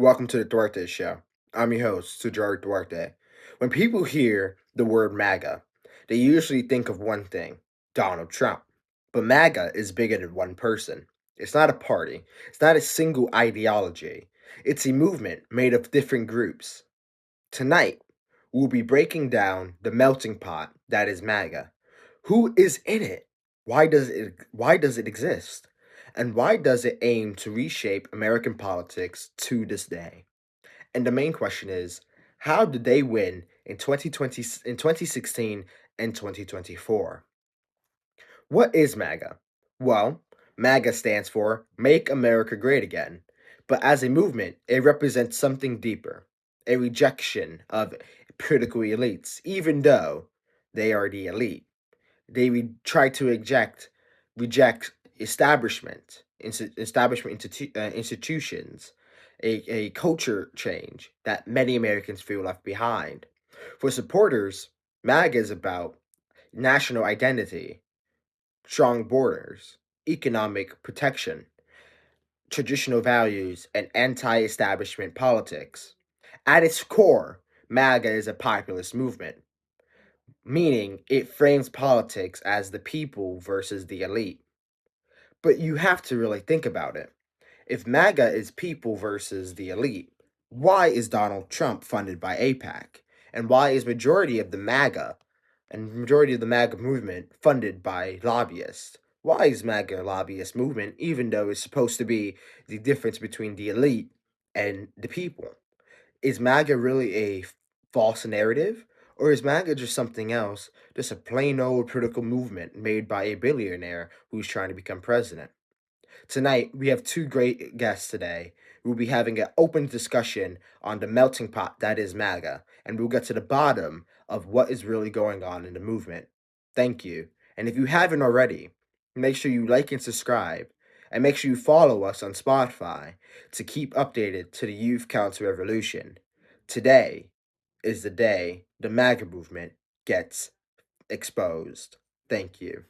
Welcome to the Duarte Show. I'm your host, Duarte. When people hear the word MAGA, they usually think of one thing Donald Trump. But MAGA is bigger than one person. It's not a party, it's not a single ideology, it's a movement made of different groups. Tonight, we'll be breaking down the melting pot that is MAGA. Who is in it? Why does it exist? And why does it aim to reshape American politics to this day? And the main question is, how did they win in 2016 and 2024? What is MAGA? Well, MAGA stands for Make America Great Again. But as a movement, it represents something deeper, a rejection of political elites, even though they are the elite. Try to reject institutions, a culture change that many Americans feel left behind. For supporters, MAGA is about national identity, strong borders, economic protection, traditional values, and anti establishment politics. At its core, MAGA is a populist movement, meaning it frames politics as the people versus the elite. But you have to really think about it. If MAGA is people versus the elite, why is Donald Trump funded by AIPAC? And why is majority of the MAGA movement funded by lobbyists? Why is MAGA a lobbyist movement, even though it's supposed to be the difference between the elite and the people? Is MAGA really a false narrative? Or is MAGA just something else, just a plain old political movement made by a billionaire who's trying to become president? Tonight, we have two great guests today. We'll be having an open discussion on the melting pot that is MAGA, and we'll get to the bottom of what is really going on in the movement. Thank you. And if you haven't already, make sure you like and subscribe, and make sure you follow us on Spotify to keep updated to the Youth Counter-Revolution. Today is the day the MAGA movement gets exposed. Thank you.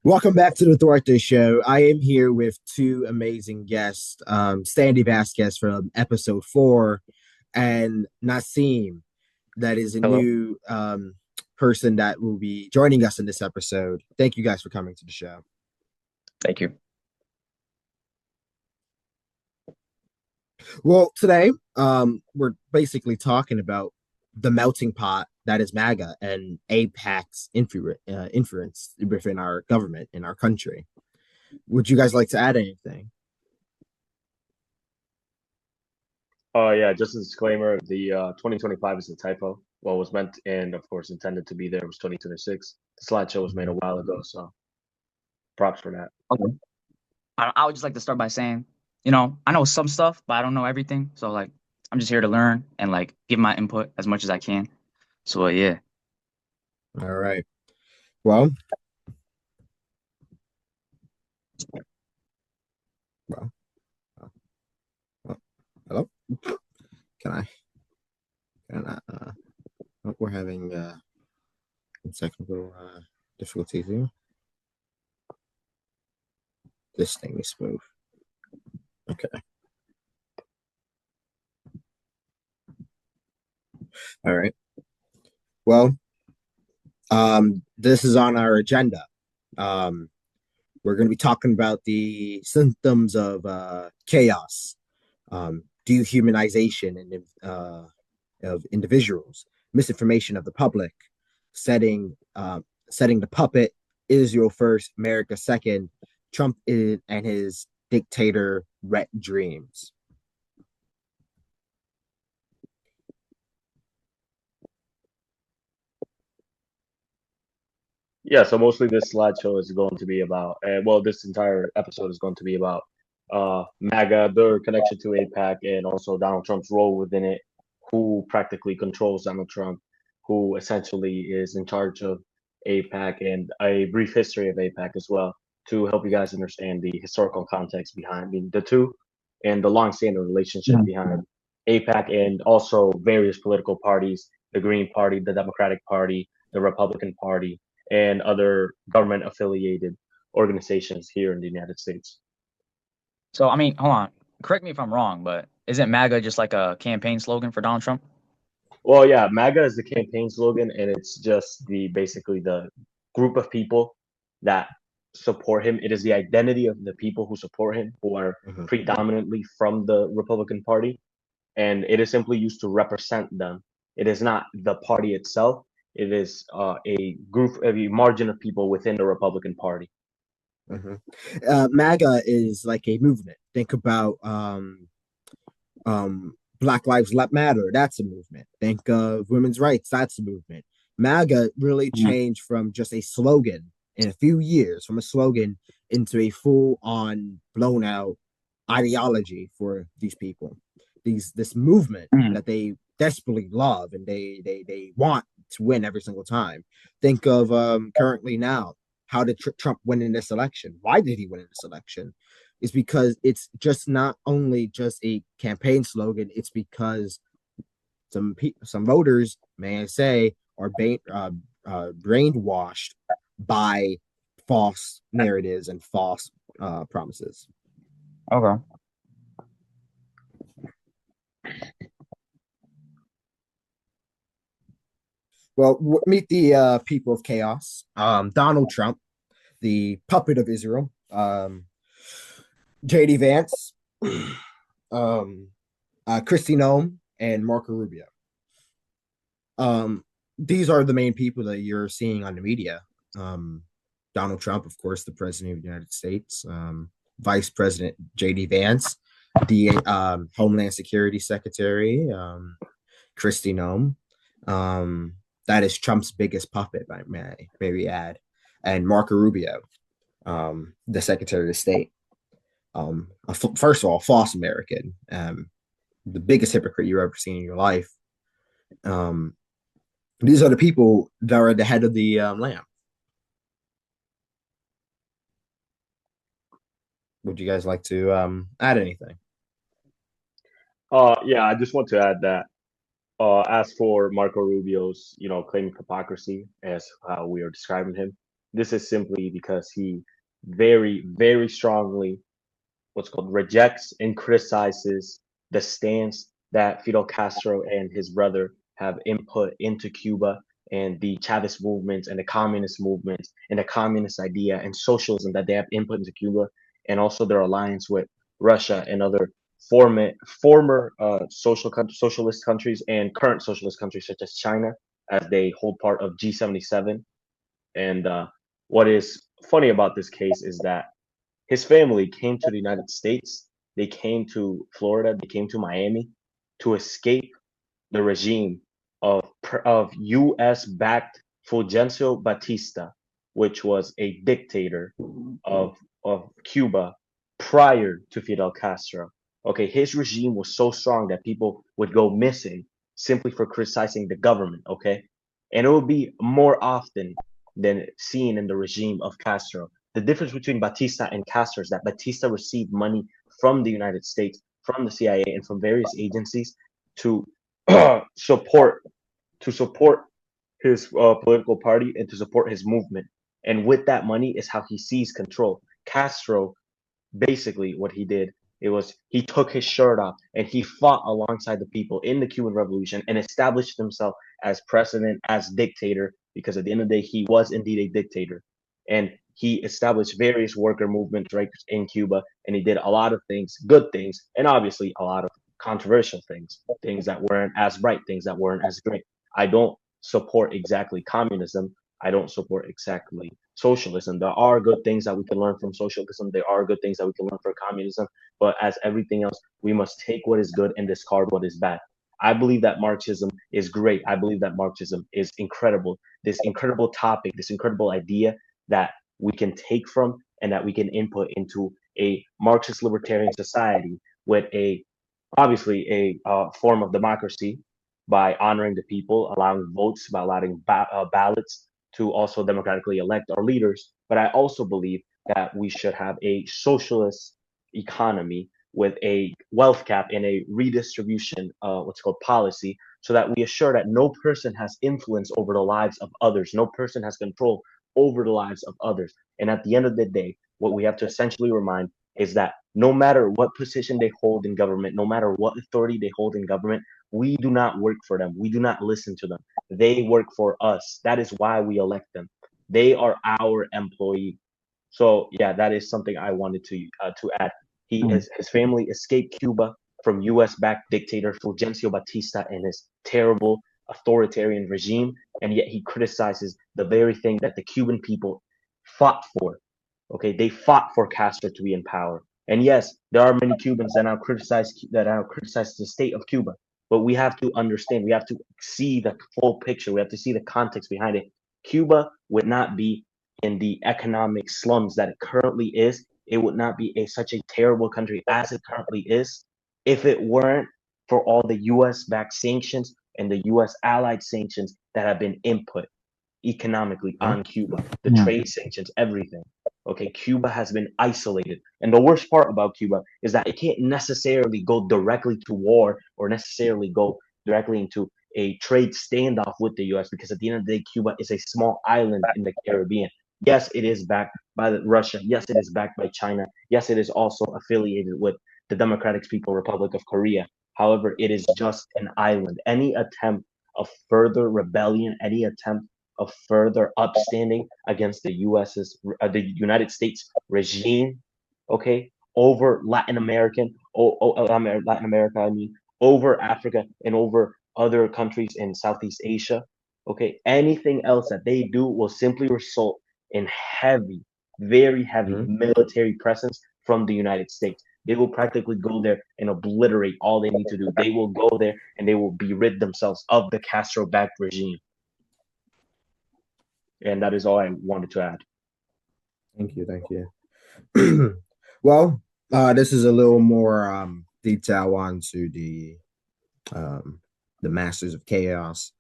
Welcome back to the Duarte Show. I am here with two amazing guests, Sandy Vasquez from episode 4 and Nassim, that is a Hello. new person that will be joining us in this episode. Thank you guys for coming to the show. Thank you. Well, today we're basically talking about the melting pot that is MAGA and AIPAC's influence within our government in our country. Would you guys like to add anything? Yeah, just a disclaimer, the 2025 is a typo. What was meant and, of course, intended to be there was 2026. The slideshow was made a while ago, so props for that. Okay. I would just like to start by saying, I know some stuff, but I don't know everything. So like, I'm just here to learn and like give my input as much as I can. So yeah. All right. Well, well, well hello. Can I? Can I? Oh, we're having technical difficulties here. This thing is smooth. Okay. All right. Well, this is on our agenda. We're going to be talking about the symptoms of chaos, dehumanization of individuals, misinformation of the public, setting the puppet, Israel first, America second, Trump and his dictator wet dreams. Yeah, so mostly this slideshow is going to be about, well, this entire episode is going to be about MAGA, their connection to AIPAC, and also Donald Trump's role within it, who practically controls Donald Trump, who essentially is in charge of AIPAC, and a brief history of AIPAC as well, to help you guys understand the historical context behind the two and the long-standing relationship Yeah. behind AIPAC and also various political parties, the Green Party, the Democratic Party, the Republican Party, and other government affiliated organizations here in the United States. So I mean, hold on. Correct me if I'm wrong, but isn't MAGA just like a campaign slogan for Donald Trump? Well, yeah, MAGA is the campaign slogan, and it's just the basically the group of people that support him. It is the identity of the people who support him, who are Mhm. predominantly from the Republican Party, and it is simply used to represent them. It is not the party itself. It is a group, a margin of people within the Republican Party. Mhm. MAGA is like a movement. Think about Black Lives Matter. That's a movement. Think of women's rights. That's a movement. MAGA really Mhm. changed from just a slogan in a few years, from a slogan into a full-on, blown-out ideology for these people. This movement Mhm. that they desperately love and they want to win every single time. Think of currently now. How did Trump win in this election? Why did he win in this election? Is because it's just not only just a campaign slogan. It's because some voters, may I say, are brainwashed by false narratives and false promises. Okay. Well, meet the people of chaos. Donald Trump, the puppet of Israel. JD Vance, um, Christy Nome, and Marco Rubio. Um, these are the main people that you're seeing on the media. Donald Trump, of course, the president of the United States. Vice President JD Vance, the Homeland Security Secretary, Christy Nome. That is Trump's biggest puppet, may we add, and Marco Rubio, the Secretary of State. First of all, false American, the biggest hypocrite you've ever seen in your life. Um, these are the people that are at the head of the lamb. Would you guys like to add anything? Yeah, I just want to add that as for Marco Rubio's, claiming hypocrisy as how we are describing him, this is simply because he very, very strongly what's called rejects and criticizes the stance that Fidel Castro and his brother have input into Cuba and the Chavez movement and the communist movement and the communist idea and socialism that they have input into Cuba, and also their alliance with Russia and other former socialist countries and current socialist countries such as China, as they hold part of G77. And what is funny about this case is that his family came to the United States. They came to Florida. They came to Miami to escape the regime of U.S. backed Fulgencio Batista, which was a dictator of of Cuba prior to Fidel Castro. Okay, his regime was so strong that people would go missing simply for criticizing the government. Okay, and it would be more often than seen in the regime of Castro. The difference between Batista and Castro is that Batista received money from the United States, from the CIA, and from various agencies to support support his political party and to support his movement. And with that money is how he sees control. Castro, basically what he did, it was he took his shirt off and he fought alongside the people in the Cuban Revolution and established himself as president, as dictator, because at the end of the day he was indeed a dictator. And he established various worker movements right in Cuba, and he did a lot of things, good things, and obviously a lot of controversial things, things that weren't as bright, things that weren't as great. I don't support exactly communism. I don't support exactly socialism. There are good things that we can learn from socialism. There are good things that we can learn from communism. But as everything else, we must take what is good and discard what is bad. I believe that Marxism is great. I believe that Marxism is incredible. This incredible topic, this incredible idea that we can take from and that we can input into a Marxist libertarian society with a obviously a form of democracy by honoring the people, allowing votes, by allowing ballots to also democratically elect our leaders. But I also believe that we should have a socialist economy with a wealth cap and a redistribution, what's called policy, so that we assure that no person has influence over the lives of others, no person has control over the lives of others. And at the end of the day, what we have to essentially remind is that no matter what position they hold in government, no matter what authority they hold in government, we do not work for them. We do not listen to them. They work for us. That is why we elect them. They are our employee. So yeah, that is something I wanted to add. Mm. His family escaped Cuba from U.S.-backed dictator Fulgencio Batista and his terrible authoritarian regime, and yet he criticizes the very thing that the Cuban people fought for. Okay, they fought for Castro to be in power. And yes, there are many Cubans that now criticize the state of Cuba. But we have to understand, we have to see the full picture, we have to see the context behind it. Cuba would not be in the economic slums that it currently is. It would not be such a terrible country as it currently is if it weren't for all the US backed sanctions and the US allied sanctions that have been input economically Huh? on Cuba, the Yeah. trade sanctions, everything. Okay, Cuba has been isolated. And the worst part about Cuba is that it can't necessarily go directly to war or necessarily go directly into a trade standoff with the US because at the end of the day, Cuba is a small island in the Caribbean. Yes, it is backed by Russia. Yes, it is backed by China. Yes, it is also affiliated with the Democratic People's Republic of Korea. However, it is just an island. Any attempt of further rebellion, any attempt of further upstanding against the United States regime, okay, over Latin America, I mean, over Africa and over other countries in Southeast Asia, okay, anything else that they do will simply result in heavy, very heavy Mhm. military presence from the United States. They will practically go there and obliterate all they need to do. They will go there and they will be rid themselves of the Castro-backed regime. And that is all I wanted to add. Thank you. Thank you. Well, this is a little more detail onto um, the Masters of Chaos,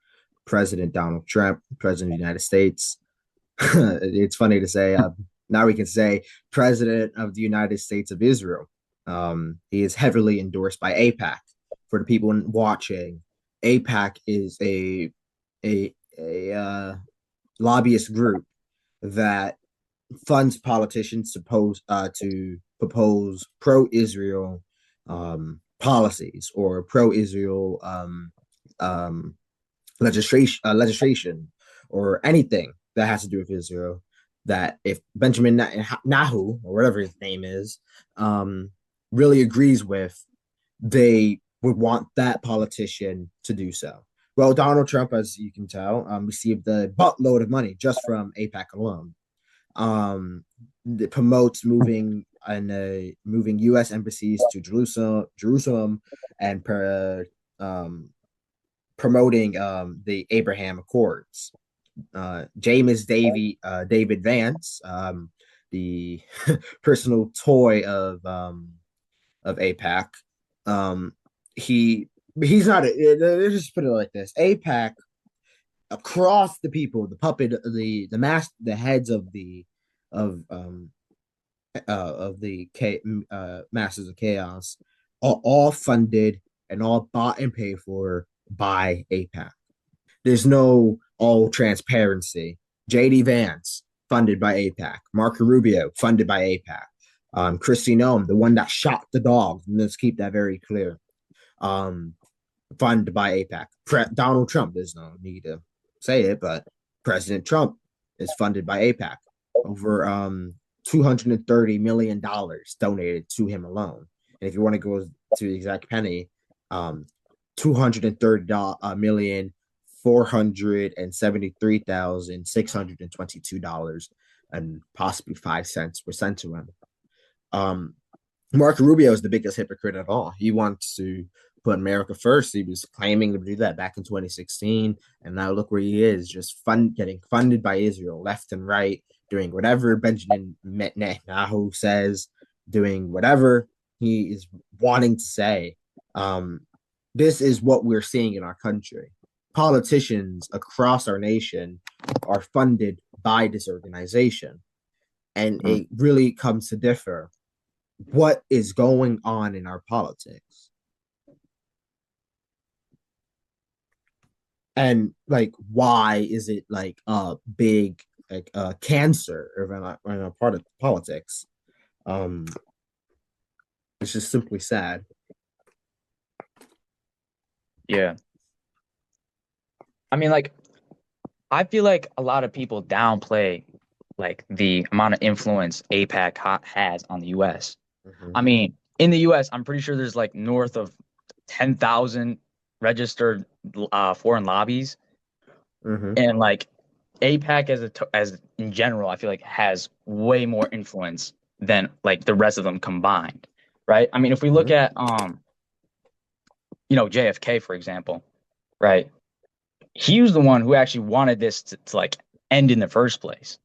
President Donald Trump, President of the United States. It's funny to say. Now we can say President of the United States of Israel. He is heavily endorsed by AIPAC. For the people watching, AIPAC is a lobbyist group that funds politicians to propose pro-Israel policies or pro-Israel legislation or anything that has to do with Israel. That if Benjamin Netanyahu or whatever his name is really agrees with, they would want that politician to do so. Well, Donald Trump, as you can tell, received a buttload of money just from AIPAC alone. That promotes moving U.S. embassies to Jerusalem, and promoting the Abraham Accords. David Vance, the personal toy of AIPAC. Um, he he's not. Let's just put it like this: AIPAC across the people, the puppet, the heads of the Masters of Chaos are all funded and all bought and paid for by AIPAC. There's no all transparency. JD Vance, funded by AIPAC. Marco Rubio, funded by AIPAC. Christy Nome, the one that shot the dog. Let's keep that very clear. Um, Funded by AIPAC. Donald Trump, there's no need to say it, but President Trump is funded by AIPAC. Over $230 million donated to him alone. And if you want to go to the exact penny, 230,473,622 and possibly 5 cents were sent to him. Marco Rubio is the biggest hypocrite of all. He wants to put America first. He was claiming to do that back in 2016, and now look where he is, just getting funded by Israel left and right, doing whatever Benjamin Netanyahu says, doing whatever he is wanting to say. This is what we're seeing in our country. Politicians across our nation are funded by this organization, and it really comes to differ what is going on in our politics. And like, why is it like a big cancer in a part of politics? It's just simply sad. Yeah. I mean, like, I feel like a lot of people downplay like the amount of influence AIPAC has on the U.S. Mm-hmm. I mean, in the U.S., I'm pretty sure there's like north of 10,000 registered foreign lobbies, Mm-hmm. and like AIPAC as in general, I feel like has way more influence than like the rest of them combined, right? I mean, if we look at JFK for example, right? He was the one who actually wanted this to like end in the first place,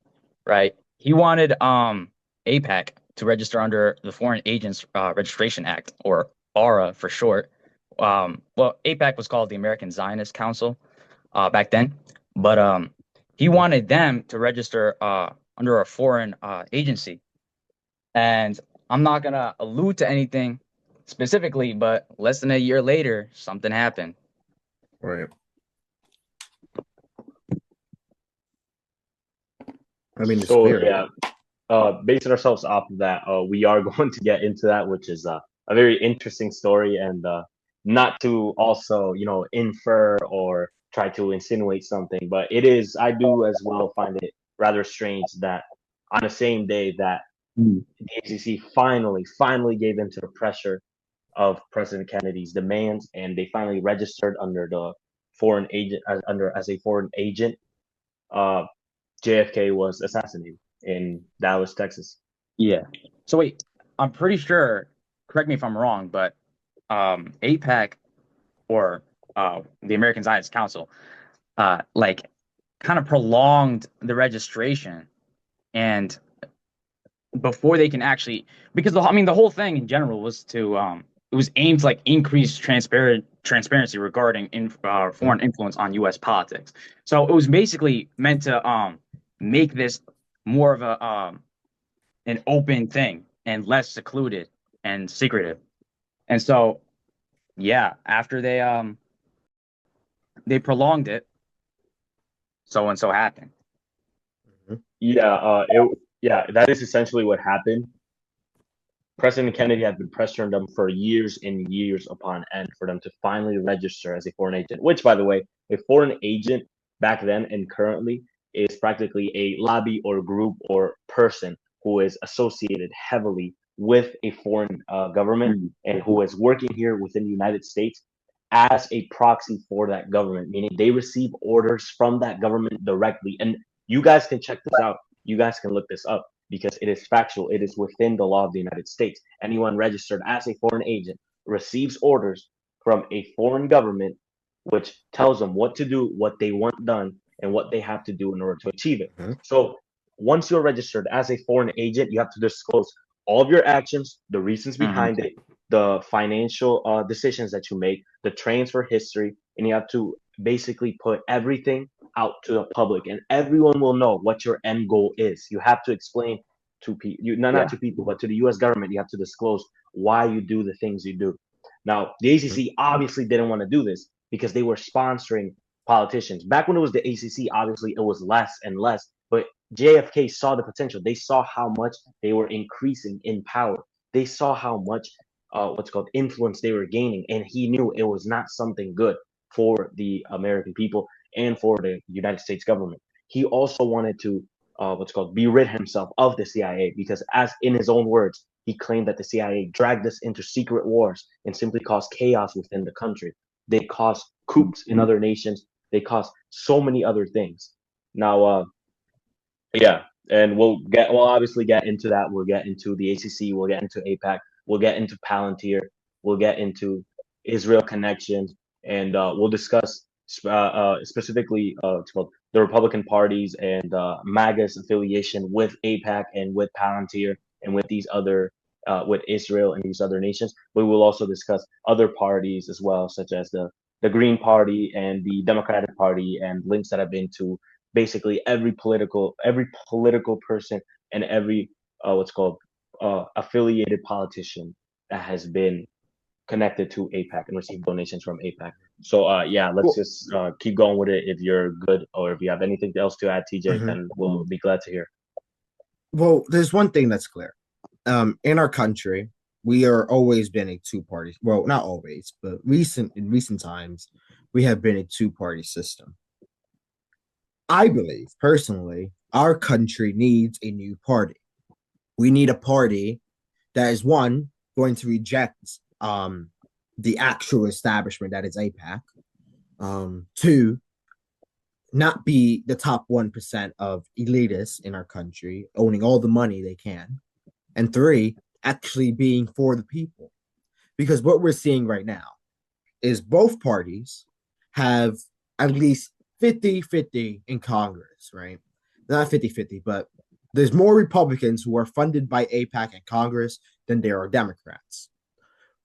right? He wanted AIPAC to register under the Foreign Agents Registration Act, or ARA for short. Well, AIPAC was called the American Zionist Council back then, but he wanted them to register under a foreign agency. And I'm not gonna allude to anything specifically, but less than a year later, something happened. Right. I mean, it's So clear. yeah, basing ourselves off of that, we are going to get into that, which is a very interesting story, and not to also, infer or try to insinuate something, but it is, I do as well find it rather strange that on the same day that Mm. the ACC finally gave in to the pressure of President Kennedy's demands, and they finally registered under the foreign agent, as a foreign agent. Uh, JFK was assassinated in Dallas, Texas. Yeah. So wait, I'm pretty sure, correct me if I'm wrong, but AIPAC or the American Zionist Council like kind of prolonged the registration and before they can actually, because I mean the whole thing in general was to it was aimed to like increase transparency regarding foreign influence on U.S. politics. So it was basically meant to make this more of a an open thing and less secluded and secretive. And so yeah, after they prolonged it, so and so happened. Yeah, that is essentially what happened. President Kennedy had been pressuring them for years and years upon end for them to finally register as a foreign agent, which, by the way, a foreign agent back then and currently is practically a lobby or group or person who is associated heavily with a foreign government Mm. and who is working here within the United States as a proxy for that government, meaning they receive orders from that government directly. And you guys can check this out. You guys can look this up because it is factual. It is within the law of the United States. Anyone registered as a foreign agent receives orders from a foreign government, which tells them what to do, what they want done, and what they have to do in order to achieve it. Mhm. So once you're registered as a foreign agent, you have to disclose all of your actions, the reasons Mhm. behind it, the financial decisions that you make, the transfer history, and you have to basically put everything out to the public, and everyone will know what your end goal is. You have to explain to people, not Yeah. to people, but to the U.S. government. You have to disclose why you do the things you do. Now, the ACC obviously didn't want to do this because they were sponsoring politicians. Back when it was the ACC, obviously it was less and less, but JFK saw the potential. They saw how much they were increasing in power. They saw how much what's called influence they were gaining, and he knew it was not something good for the American people and for the United States government. He also wanted to what's called be rid himself of the CIA because, as in his own words, he claimed that the CIA dragged us into secret wars and simply caused chaos within the country. They caused coups in other nations. They caused so many other things. Now, yeah, and we'll obviously get into that. We'll get into the ACC. We'll get into AIPAC. We'll get into Palantir. We'll get into Israel connections, and we'll discuss specifically it's called the Republican parties and MAGA's affiliation with AIPAC and with Palantir and with these other with Israel and these other nations. We will also discuss other parties as well, such as the Green Party and the Democratic Party, and links that have been to basically every political person and every what's called affiliated politician that has been connected to AIPAC and received donations from AIPAC. So yeah, let's Well, just keep going with it. If you're good, or if you have anything else to add, TJ, mhm. then we'll be glad to hear. Well, there's one thing that's clear. In our country, we are always been a two party. Well, not always, but in recent times, we have been a two party system. I believe personally, our country needs a new party. We need a party that is one going to reject the actual establishment that is AIPAC. Two, not be the top 1% of elitists in our country, owning all the money they can. And three, actually being for the people. Because what we're seeing right now is both parties have at least 50-50 in Congress, right? Not 50-50, but there's more Republicans who are funded by AIPAC in Congress than there are Democrats.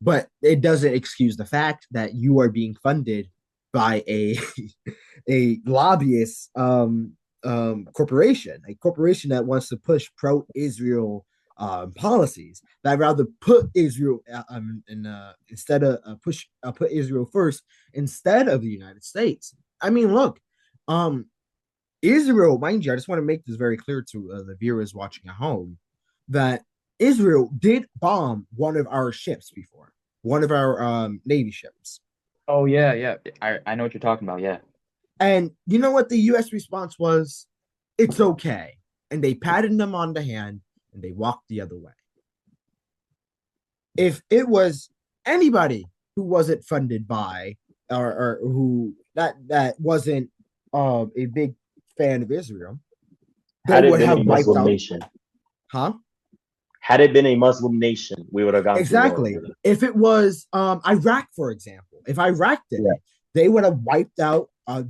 But it doesn't excuse the fact that you are being funded by a a lobbyist corporation, a corporation that wants to push pro-Israel policies. That I'd rather put Israel instead of put Israel first instead of the United States. I mean, look, Israel, mind you, I just want to make this very clear to the viewers watching at home that Israel did bomb one of our ships before, one of our Navy ships. Oh yeah, yeah. I know what you're talking about. Yeah. And you know what the US response was? It's okay. And they patted them on the hand and they walked the other way. If it was anybody who wasn't funded by or who that wasn't a big fan of Israel, they Had it would been a have wiped Muslim out, nation, huh? had it been a Muslim nation, we would have gone to war Exactly. with it. If it was Iraq, for example, if Iraq did Yeah. it, they would have wiped out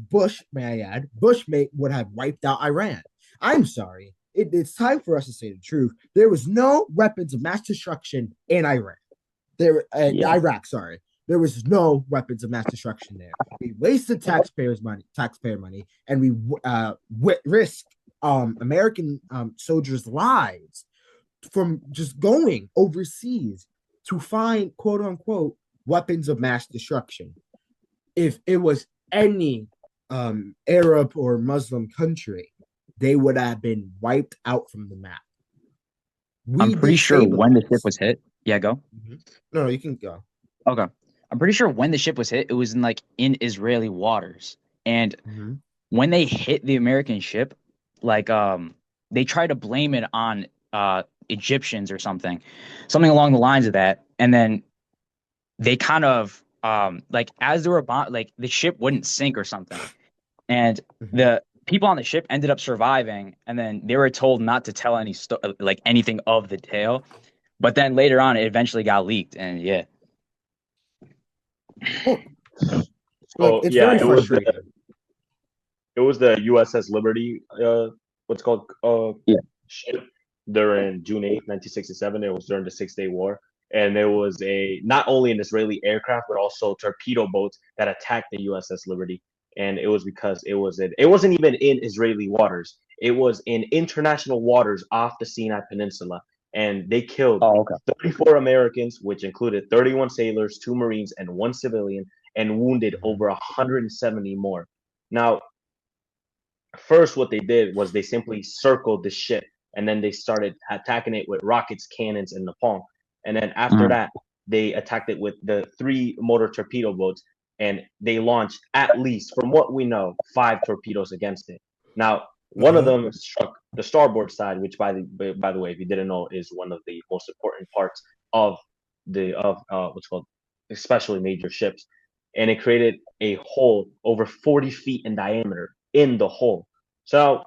Bush, may I add, would have wiped out Iran. I'm sorry. It's time for us to say the truth. There was no weapons of mass destruction in Iran. Yeah. Iraq, sorry. There was no weapons of mass destruction there. We wasted taxpayer money, and we risked American soldiers' lives from just going overseas to find quote unquote weapons of mass destruction. If it was any Arab or Muslim country, they would have been wiped out from the map. I'm We pretty sure when the ship destabilized. was hit. Yeah, go. No, you can go. Okay. I'm pretty sure when the ship was hit, it was in Israeli waters. And Mm-hmm. when they hit the American ship, like they try to blame it on Egyptians or something along the lines of that. And then they kind of like as they were like the ship wouldn't sink or something. And Mm-hmm. the people on the ship ended up surviving, and then they were told not to tell anything of the tale. But then later on, it eventually got leaked, and yeah. Look, So it's yeah, very frustrating. it was the USS Liberty, what's called Yeah. ship during June 8th, 1967. It was during the Six Day War, and there was not only an Israeli aircraft but also torpedo boats that attacked the USS Liberty, and it was because it wasn't even in Israeli waters. It was in international waters off the Sinai Peninsula, and they killed Oh, okay. 34 Americans, which included 31 sailors, 2 Marines, and 1 civilian, and wounded Mm-hmm. over 170 more. Now, first, what they did was they simply circled the ship, and then they started attacking it with rockets, cannons, and napalm. And then after Mm. that, they attacked it with the 3 motor torpedo boats, and they launched at least, from what we know, 5 torpedoes against it. Now, one of them struck the starboard side, which by the way, if you didn't know, is one of the most important parts of what's called especially major ships, and it created a hole over 40 feet in diameter in the hole. So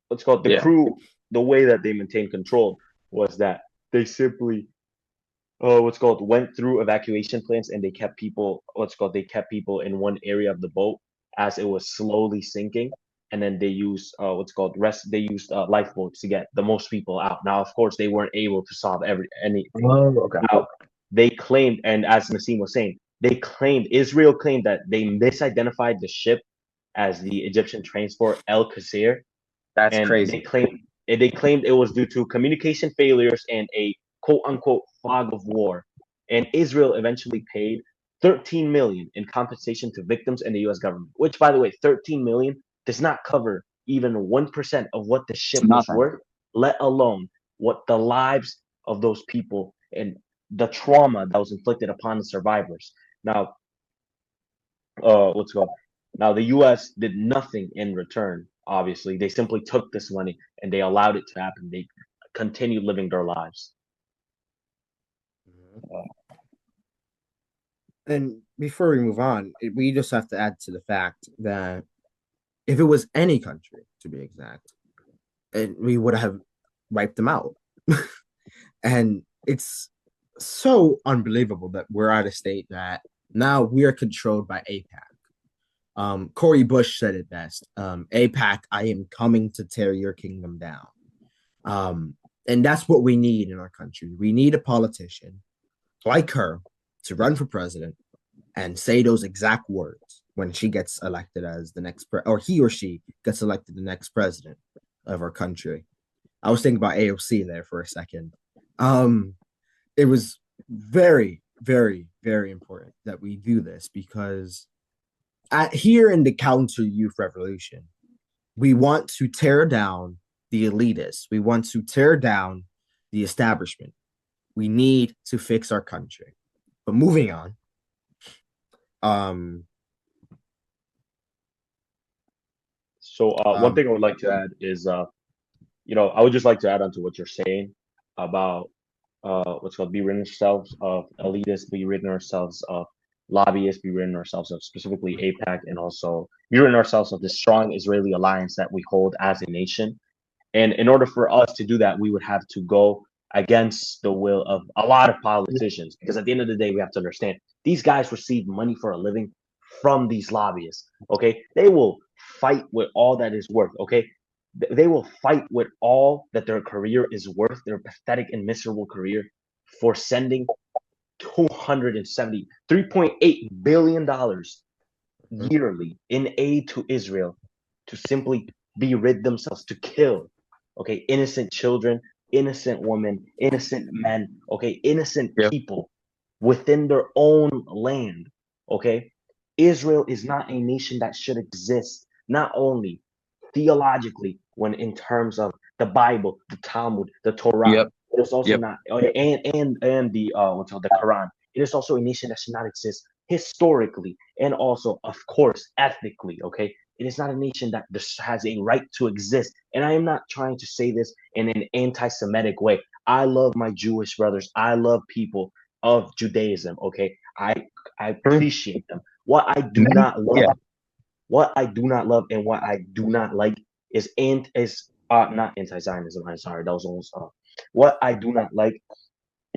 what's called the Yeah. crew, the way that they maintained control was that they simply went through evacuation plans, and they kept people in one area of the boat as it was slowly sinking, and then they used lifeboats to get the most people out. Now, of course, they weren't able to solve anything. Oh, okay. Now, they claimed, and as Nassim was saying, Israel claimed that they misidentified the ship as the Egyptian transport El Qasir, That's and crazy. they claimed it was due to communication failures and a quote unquote fog of war. And Israel eventually paid 13 million in compensation to victims and the U.S. government, which, by the way, 13 million does not cover even 1% of what the It's ship was nothing. worth, let alone what the lives of those people and the trauma that was inflicted upon the survivors. Now, what's it called? Now, the U.S. did nothing in return. Obviously, they simply took this money and they allowed it to happen. They continued living their lives. And before we move on, we just have to add to the fact that if it was any country, to be exact, we would have wiped them out. And it's so unbelievable that we're at a state that now we are controlled by AIPAC. Cory Bush said it best. AIPAC, I am coming to tear your kingdom down. And that's what we need in our country. We need a politician like her to run for president and say those exact words when she gets elected as the next or he or she gets elected the next president of our country. I was thinking about AOC there for a second. It was very, very, very important that we do this because here in the Counter Youth Revolution, we want to tear down the elitists. We want to tear down the establishment. We need to fix our country. But moving on. One thing I would like to add is, I would just like to add on to what you're saying about what's called be rid ourselves of elitists, be rid ourselves of lobbyists, be rid ourselves of specifically AIPAC, and also be rid ourselves of the strong Israeli alliance that we hold as a nation. And in order for us to do that, we would have to go against the will of a lot of politicians. Because at the end of the day, we have to understand these guys receive money for a living from these lobbyists. Okay. They will fight with all that is worth. Okay. They will fight with all that their career is worth, their pathetic and miserable career, for sending $3.8 billion yearly in aid to Israel to simply be rid themselves, to kill, okay, innocent children, innocent women, innocent men, okay, innocent people within their own land, okay? Israel is not a nation that should exist, not only theologically, when in terms of the Bible, the Talmud, the Torah. It is also not, and the the Quran. It is also a nation that should not exist historically and also, of course, ethically. Okay, it is not a nation that just has a right to exist. And I am not trying to say this in an anti-Semitic way. I love my Jewish brothers. I love people of Judaism. Okay, I appreciate them. What I do not love, what I do not love, and what I do not like is not anti-Zionism. I'm sorry, that was almost what I do not like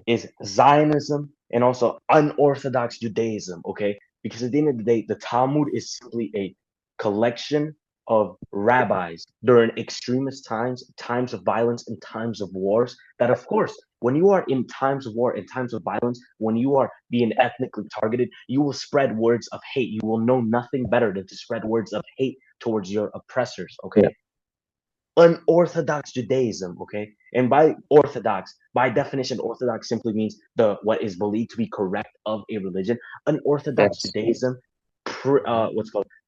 is Zionism and also unorthodox Judaism, okay? Because at the end of the day, the Talmud is simply a collection of rabbis during extremist times, times of violence, and times of wars. That, of course, when you are in times of war and times of violence, when you are being ethnically targeted, you will spread words of hate. You will know nothing better than to spread words of hate towards your oppressors, okay? Unorthodox Judaism, okay? And by orthodox, by definition, orthodox simply means the what is believed to be correct of a religion. Unorthodox Judaism,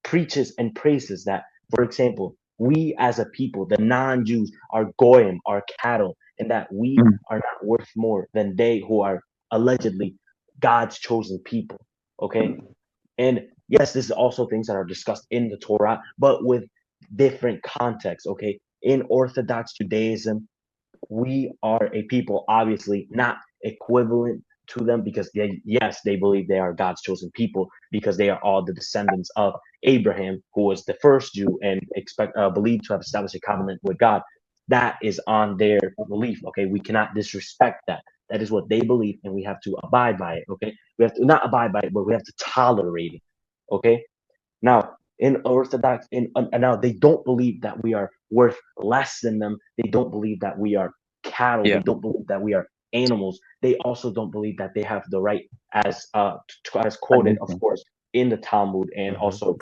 preaches and praises that. For example, we as a people, the non-Jews, are goyim, are cattle, and that we are not worth more than they who are allegedly God's chosen people, okay? And yes, this is also things that are discussed in the Torah, but with different contexts, okay? In Orthodox Judaism, we are a people obviously not equivalent to them because they believe they are God's chosen people because they are all the descendants of Abraham, who was the first Jew and believed to have established a covenant with God. That is on their belief. Okay, we cannot disrespect that. That is what they believe, and we have to abide by it. Okay, we have to not abide by it, but we have to tolerate it. Okay, now, in Orthodox, now they don't believe that we are worth less than them. They don't believe that we are cattle. They don't believe that we are animals. They also don't believe that they have the right, as quoted, of course, in the Talmud and also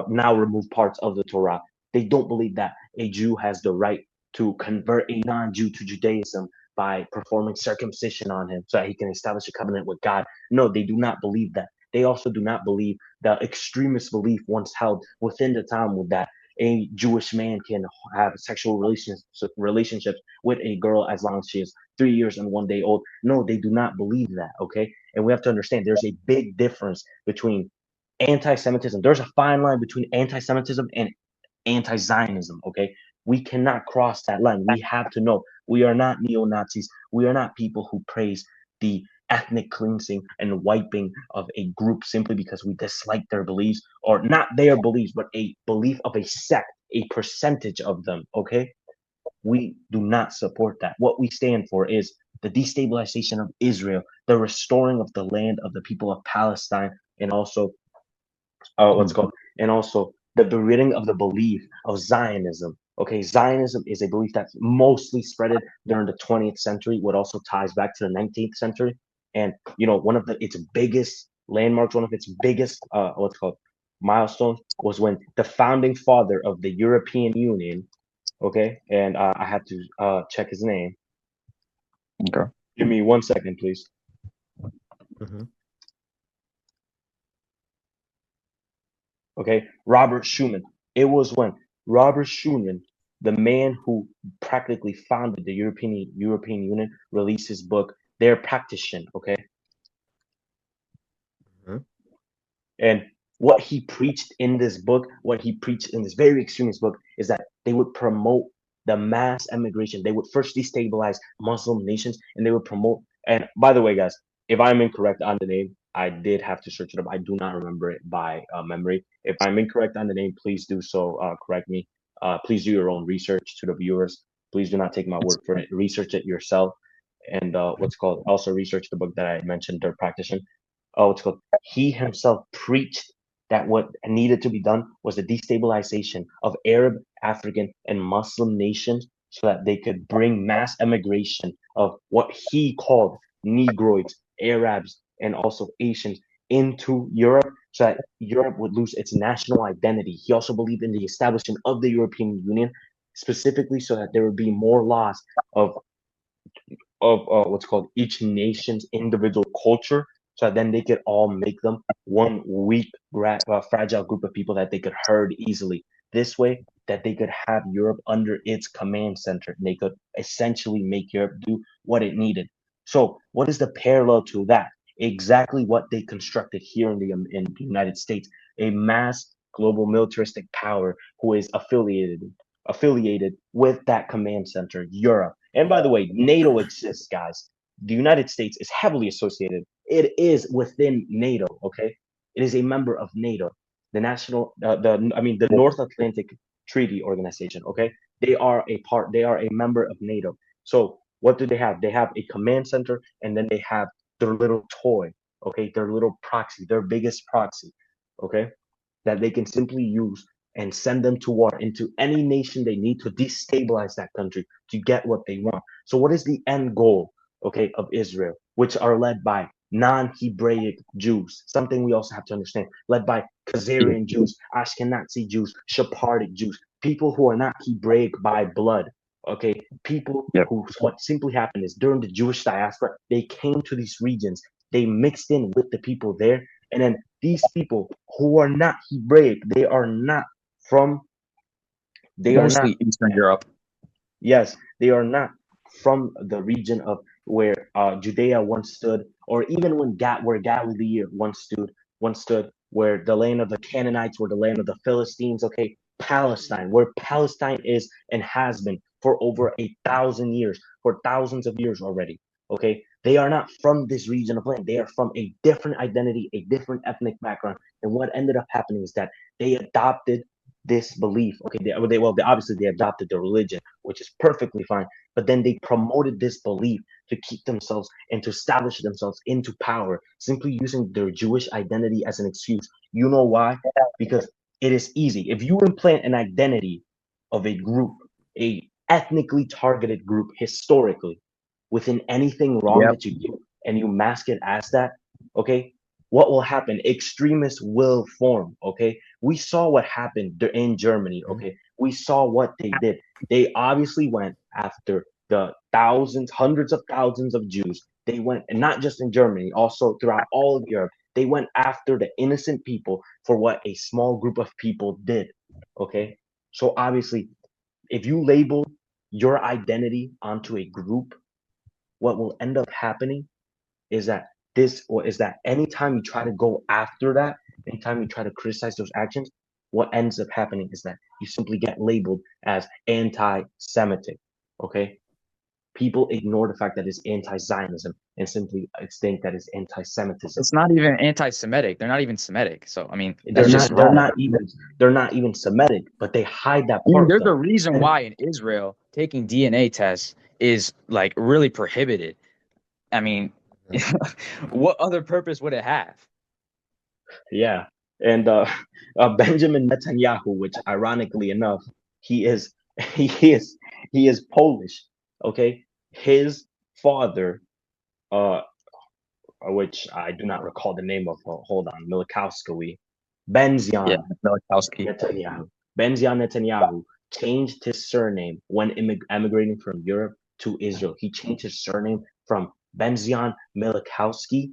now removed parts of the Torah. They don't believe that a Jew has the right to convert a non-Jew to Judaism by performing circumcision on him so that he can establish a covenant with God. No, they do not believe that. They also do not believe the extremist belief once held within the Talmud that a Jewish man can have sexual relationships with a girl as long as she is 3 years and 1 day old. No, they do not believe that. Okay, and we have to understand there's a big difference between anti-Semitism. There's a fine line between anti-Semitism and anti-Zionism. Okay, we cannot cross that line. We have to know we are not neo-Nazis. We are not people who praise the ethnic cleansing and wiping of a group simply because we dislike their beliefs, or not their beliefs, but a belief of a sect, a percentage of them. Okay, we do not support that. What we stand for is the destabilization of Israel, the restoring of the land of the people of Palestine, and also what's called, and also the beridding of the belief of Zionism. Okay, Zionism is a belief that's mostly spreaded during the 20th century, what also ties back to the 19th century. And one of its biggest landmarks, one of its biggest what's called milestones was when the founding father of the European Union, okay, and I had to check his name. Okay. Give me 1 second, please. Mhm. Okay, Robert Schuman. It was when Robert Schuman, the man who practically founded the European Union, released his book, Their Practition. Okay, Mhm. and what he preached in this book, what he preached in this very extremist book, is that they would promote the mass emigration. They would first destabilize Muslim nations, and they would promote. And by the way, guys, if I'm incorrect on the name, I did have to search it up. I do not remember it by memory. If I'm incorrect on the name, please do so. Correct me. Please do your own research to the viewers. Please do not take my word for it. Research it yourself, and what's called also research the book that I mentioned, Their Practitioner. What's called, he himself preached that what needed to be done was the destabilization of Arab, African, and Muslim nations so that they could bring mass emigration of what he called Negroids, Arabs, and also Asians into Europe so that Europe would lose its national identity. He also believed in the establishment of the European Union specifically so that there would be more laws of what's called each nation's individual culture, so that then they could all make them one weak, fragile group of people that they could herd easily. This way, that they could have Europe under its command center, and they could essentially make Europe do what it needed. So, what is the parallel to that? Exactly what they constructed here in the United States: a mass global militaristic power who is affiliated with that command center, Europe. And by the way, NATO exists, guys. The United States is heavily associated. It is within NATO. Okay, it is a member of NATO, the national, the North Atlantic Treaty Organization. Okay, they are a part. They are a member of NATO. So what do they have? They have a command center, and then they have their little toy. Okay, their little proxy, their biggest proxy. Okay, that they can simply use and send them to war into any nation they need to destabilize that country to get what they want. So, what is the end goal, okay, of Israel, which are led by non-Hebraic Jews? Something we also have to understand, led by Khazarian Jews, Ashkenazi Jews, Sephardic Jews, people who are not Hebraic by blood. Okay, people Yep. who, what simply happened is during the Jewish diaspora, they came to these regions, they mixed in with the people there, and then these people who are not Hebraic, from, they are not, Mostly Eastern Europe. yes, they are not from the region of where Judea once stood, or even where Galilee once stood, where the land of the Canaanites, where the land of the Philistines, okay, Palestine, where Palestine is and has been for over 1,000 years, for thousands of years already. Okay, they are not from this region of land. They are from a different identity, a different ethnic background. And what ended up happening is that they adopted this belief. Okay, they obviously they adopted the religion, which is perfectly fine. But then they promoted this belief to keep themselves and to establish themselves into power, simply using their Jewish identity as an excuse. You know why? Because it is easy. If you implant an identity of a group, a ethnically targeted group historically, within anything wrong Yep. that you do, and you mask it as that, okay, what will happen? Extremists will form. Okay, we saw what happened in Germany. Okay, we saw what they did. They obviously went after the thousands, hundreds of thousands of Jews. They went, and not just in Germany, also throughout all of Europe. They went after the innocent people for what a small group of people did. Okay, So obviously, if you label your identity onto a group, what will end up happening is that anytime you try to go after that, anytime you try to criticize those actions, what ends up happening is that you simply get labeled as anti-Semitic. Okay, people ignore the fact that it's anti-Zionism and simply think that it's anti-Semitism. It's not even anti-Semitic. They're not even Semitic. So I mean, They're that's just not. They're wrong. not even Semitic, but they hide that I mean, part there's though. a reason And why in Israel taking DNA tests is like really prohibited. I mean, Mhm. what other purpose would it have? yeah, and Benjamin Netanyahu, which ironically enough, he is he is he is Polish. Okay, his father, uh, which I do not recall the name of. Hold on, Milikowski, Yeah, Benzion Milikowski. Netanyahu. Benzion Netanyahu changed his surname when emigrating from Europe to Israel. He changed his surname from Benzion Milikowski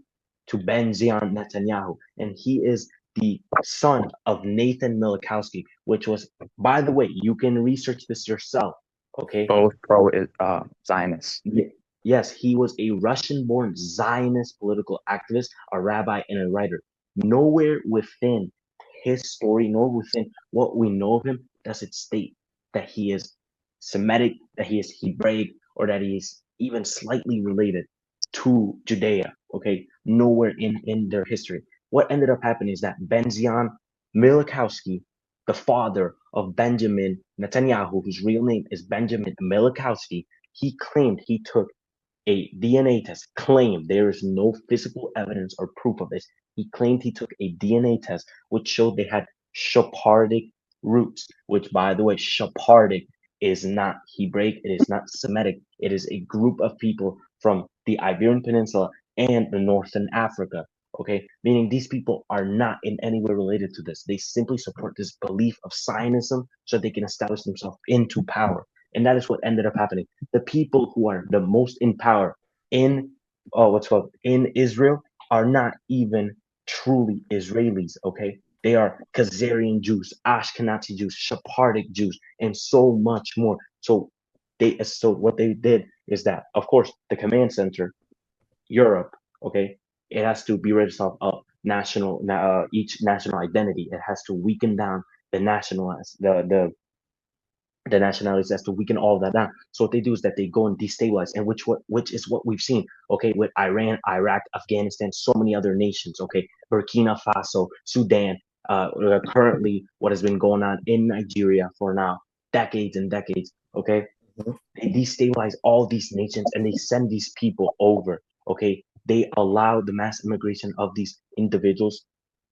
to Benzion Netanyahu. And he is the son of Nathan Milikowski, which was, by the way, you can research this yourself. Okay. Both pro Zionists. Yes, he was a Russian born Zionist political activist, a rabbi, and a writer. Nowhere within his story, nor within what we know of him, does it state that he is Semitic, that he is Hebraic, or that he is even slightly related to Judea. Okay, nowhere in their history. What ended up happening is that Benzion Milikowski, the father of Benjamin Netanyahu, whose real name is Benjamin Milikowski, he claimed he took a DNA test, claimed there is no physical evidence or proof of this. He claimed he took a DNA test which showed they had Sephardic roots, which, by the way, Sephardic is not Hebraic, it is not Semitic. It is a group of people from the Iberian Peninsula and the Northern Africa. Okay, meaning these people are not in any way related to this. They simply support this belief of Zionism so they can establish themselves into power. And that is what ended up happening. The people who are the most in power in what's called in Israel are not even truly Israelis. Okay, they are Khazarian Jews, Ashkenazi Jews, Sephardic Jews, and so much more. So what they did is that, of course, the command center, Europe, okay, it has to be rid of each national identity. It has to weaken down the nationalize the nationalities as to weaken all of that down. So what they do is that they go and destabilize, and which is what we've seen, okay, with Iran, Iraq, Afghanistan, so many other nations, okay, Burkina Faso, Sudan, currently what has been going on in Nigeria for now decades and decades, okay. Mhm. They destabilize all these nations and they send these people over, okay. They allow the mass immigration of these individuals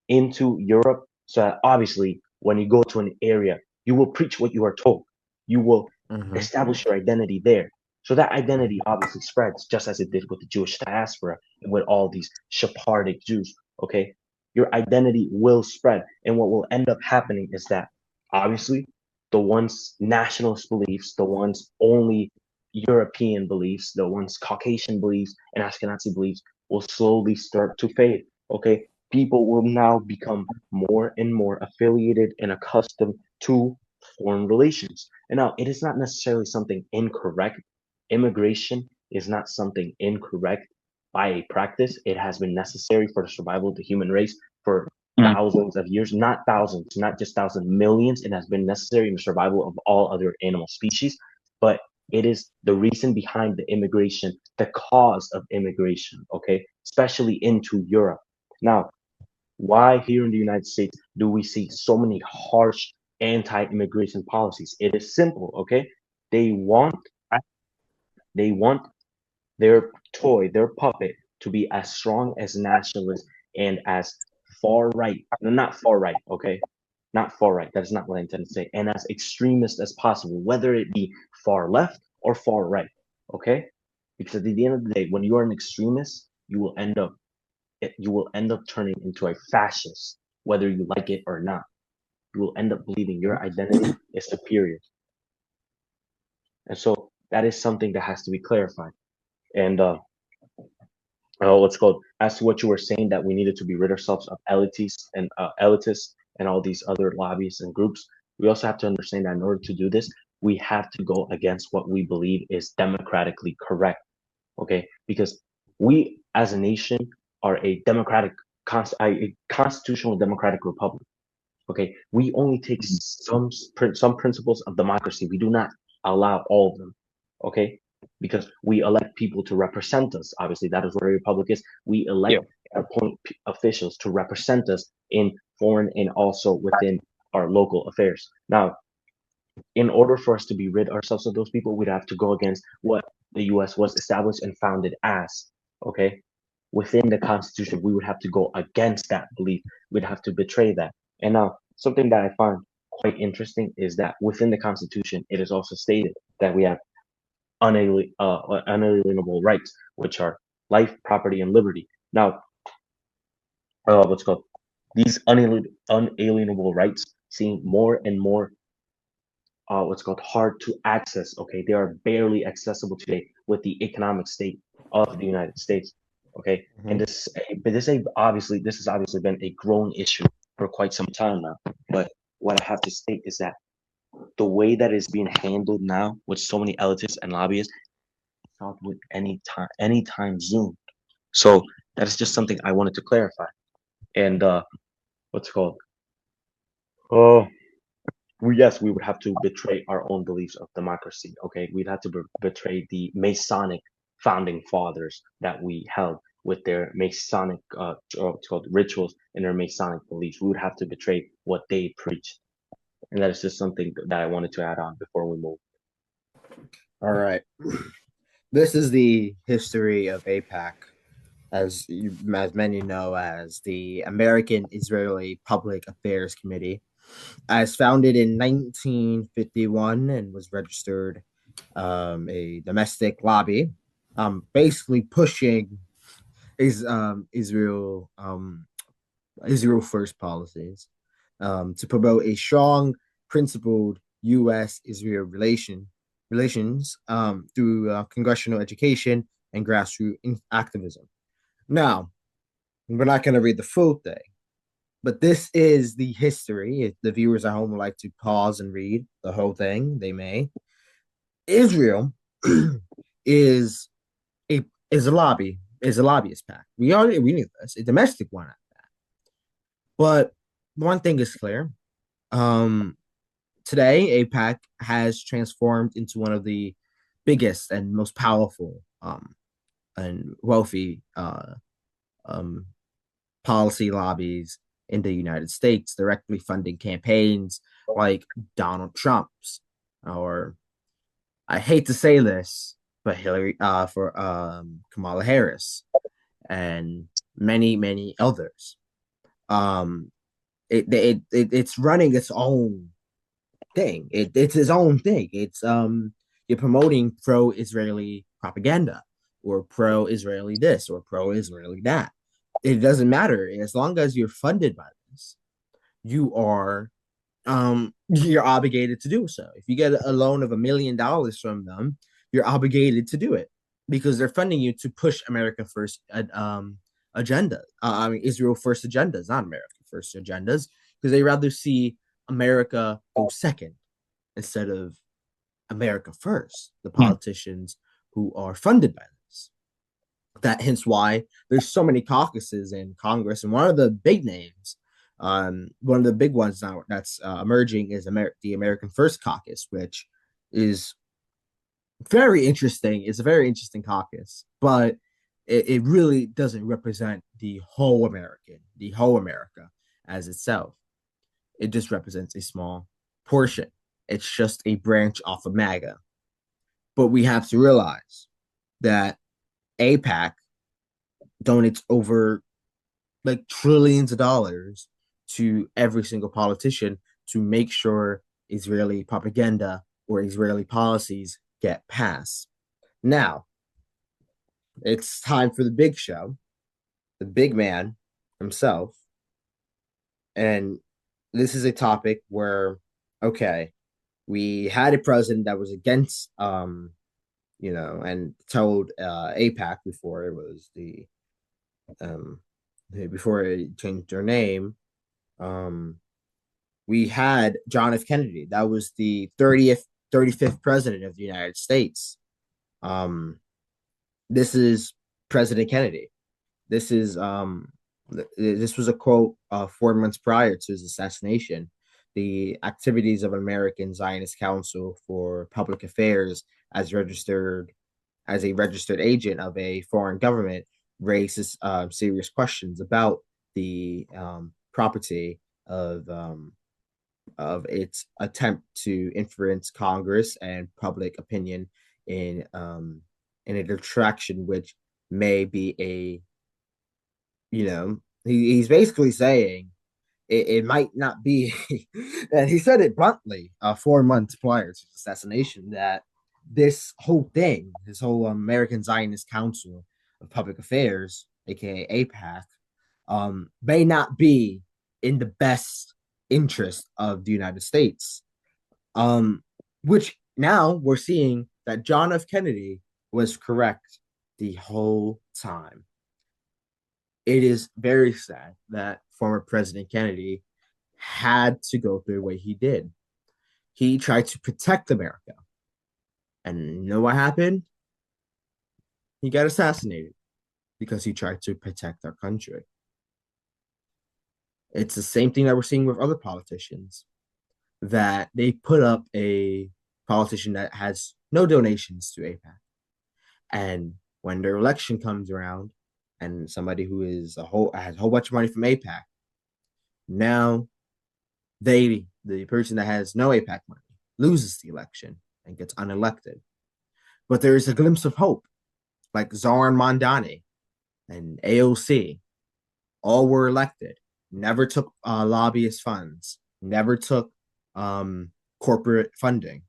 into Europe. So that obviously, when you go to an area, you will preach what you are told. You will Mhm. establish your identity there. So that identity obviously spreads, just as it did with the Jewish diaspora and with all these Sephardic Jews. Okay, your identity will spread, and what will end up happening is that obviously the ones nationalist beliefs, the ones only European beliefs, the ones Caucasian beliefs and Ashkenazi beliefs will slowly start to fade. Okay, people will now become more and more affiliated and accustomed to foreign relations. And now it is not necessarily something incorrect. Immigration is not something incorrect by a practice. It has been necessary for the survival of the human race for Mm. thousands of years, not thousands, not just thousands, millions. It has been necessary in the survival of all other animal species. But it is the reason behind the immigration, the cause of immigration, okay, especially into Europe. Now, why here in the United States do we see so many harsh anti-immigration policies? It is simple, okay? They want they want their toy, their puppet, to be as strong as nationalist and as far right. No, not far right, okay? Not far right. That is not what I intended to say. And as extremist as possible, whether it be far left or far right, okay? Because at the end of the day, when you are an extremist, you will end up turning into a fascist, whether you like it or not. You will end up believing your identity is superior. And so that is something that has to be clarified. And what's called, as to what you were saying, that we needed to be rid ourselves of elitists and all these other lobbies and groups. we also have to understand that in order to do this, we have to go against what we believe is democratically correct. Okay, because we as a nation are a a constitutional democratic republic. Okay, we only take some principles of democracy. We do not allow all of them. Okay, because we elect people to represent us. Obviously, that is what a republic is. We Yeah. elect and appoint officials to represent us in foreign and also within our local affairs. Now, in order for us to be rid ourselves of those people, we'd have to go against what the U.S. was established and founded as. Okay, within the Constitution, we would have to go against that belief. We'd have to betray that. And now, something that I find quite interesting is that within the Constitution, it is also stated that we have unalienable rights, which are life, property, and liberty. Now, what's called these unalienable rights seem more and more what's called hard to access. Okay, they are barely accessible today with the economic state of the United States. Okay, and Mhm. this has obviously been a growing issue for quite some time now. But what I have to state is that the way that is being handled now with so many elitists and lobbyists, not with anytime soon. So that is just something I wanted to clarify. And what's it called? Oh, yes, we would have to betray our own beliefs of democracy. Okay, we'd have to betray the Masonic founding fathers that we held with their Masonic, what's called rituals and their Masonic beliefs. We would have to betray what they preached, and that is just something that I wanted to add on before we move. All right. This is the history of AIPAC, as many know as the American Israeli Public Affairs Committee, as founded in 1951 and was registered a domestic lobby, basically pushing Israel first policies, to promote a strong, principled U.S. Israel relations through congressional education and grassroots activism. Now, we're not going to read the full thing, but this is the history. If the viewers at home would like to pause and read the whole thing, they may. Israel is is a lobbyist pact. We knew this, a domestic one at that. But one thing is clear. Um, Today, AIPAC has transformed into one of the biggest and most powerful and wealthy um, policy lobbies in the United States, directly funding campaigns like Donald Trump's, or I hate to say this, but Hillary for Kamala Harris and many others. Um, it's running its own thing. It's its own thing. It's you're promoting pro-Israeli propaganda or pro-Israeli this or pro-Israeli that. It doesn't matter as long as you're funded by this. You are you're obligated to do so. If you get a loan of $1 million from them, you're obligated to do it because they're funding you to push America first agenda. I mean Israel first agendas, not America first agendas, because they rather see America go second instead of America first. The politicians who are funded by this. That hence why there's so many caucuses in Congress, and one of the big names, one of the big ones now that's emerging is the American First Caucus, which is very interesting. It's a very interesting caucus, but it really doesn't represent the whole America as itself. It just represents a small portion. It's just a branch off of MAGA. But we have to realize that AIPAC donates over like trillions of dollars to every single politician to make sure Israeli propaganda or Israeli policies get passed. Now, it's time for the big show, the big man himself. And this is a topic where, okay, we had a president that was against, and told AIPAC before it was um, before it changed their name, um, We had John F. Kennedy. That was the 35th president of the United States. Um, this is President Kennedy. This is this was a quote 4 months prior to his assassination. The activities of American Zionist Council for Public Affairs, as a registered agent of a foreign government, raises serious questions about the property of its attempt to influence Congress and public opinion in a direction which may be he's basically saying it might not be, and he said it bluntly 4 months prior to the assassination, that this whole American Zionist Council of Public Affairs, aka AIPAC, may not be in the best interest of the United States. Which now we're seeing that John F. Kennedy was correct the whole time. It is very sad that former President Kennedy had to go through the way he did. He tried to protect America. And you know what happened? He got assassinated because he tried to protect our country. It's the same thing that we're seeing with other politicians, that they put up a politician that has no donations to AIPAC. And when their election comes around, and somebody who has a whole bunch of money from AIPAC, now the person that has no AIPAC money loses the election and gets unelected. But there is a glimpse of hope, like Zoran Mondani and AOC, all were elected, never took lobbyist funds, never took corporate funding.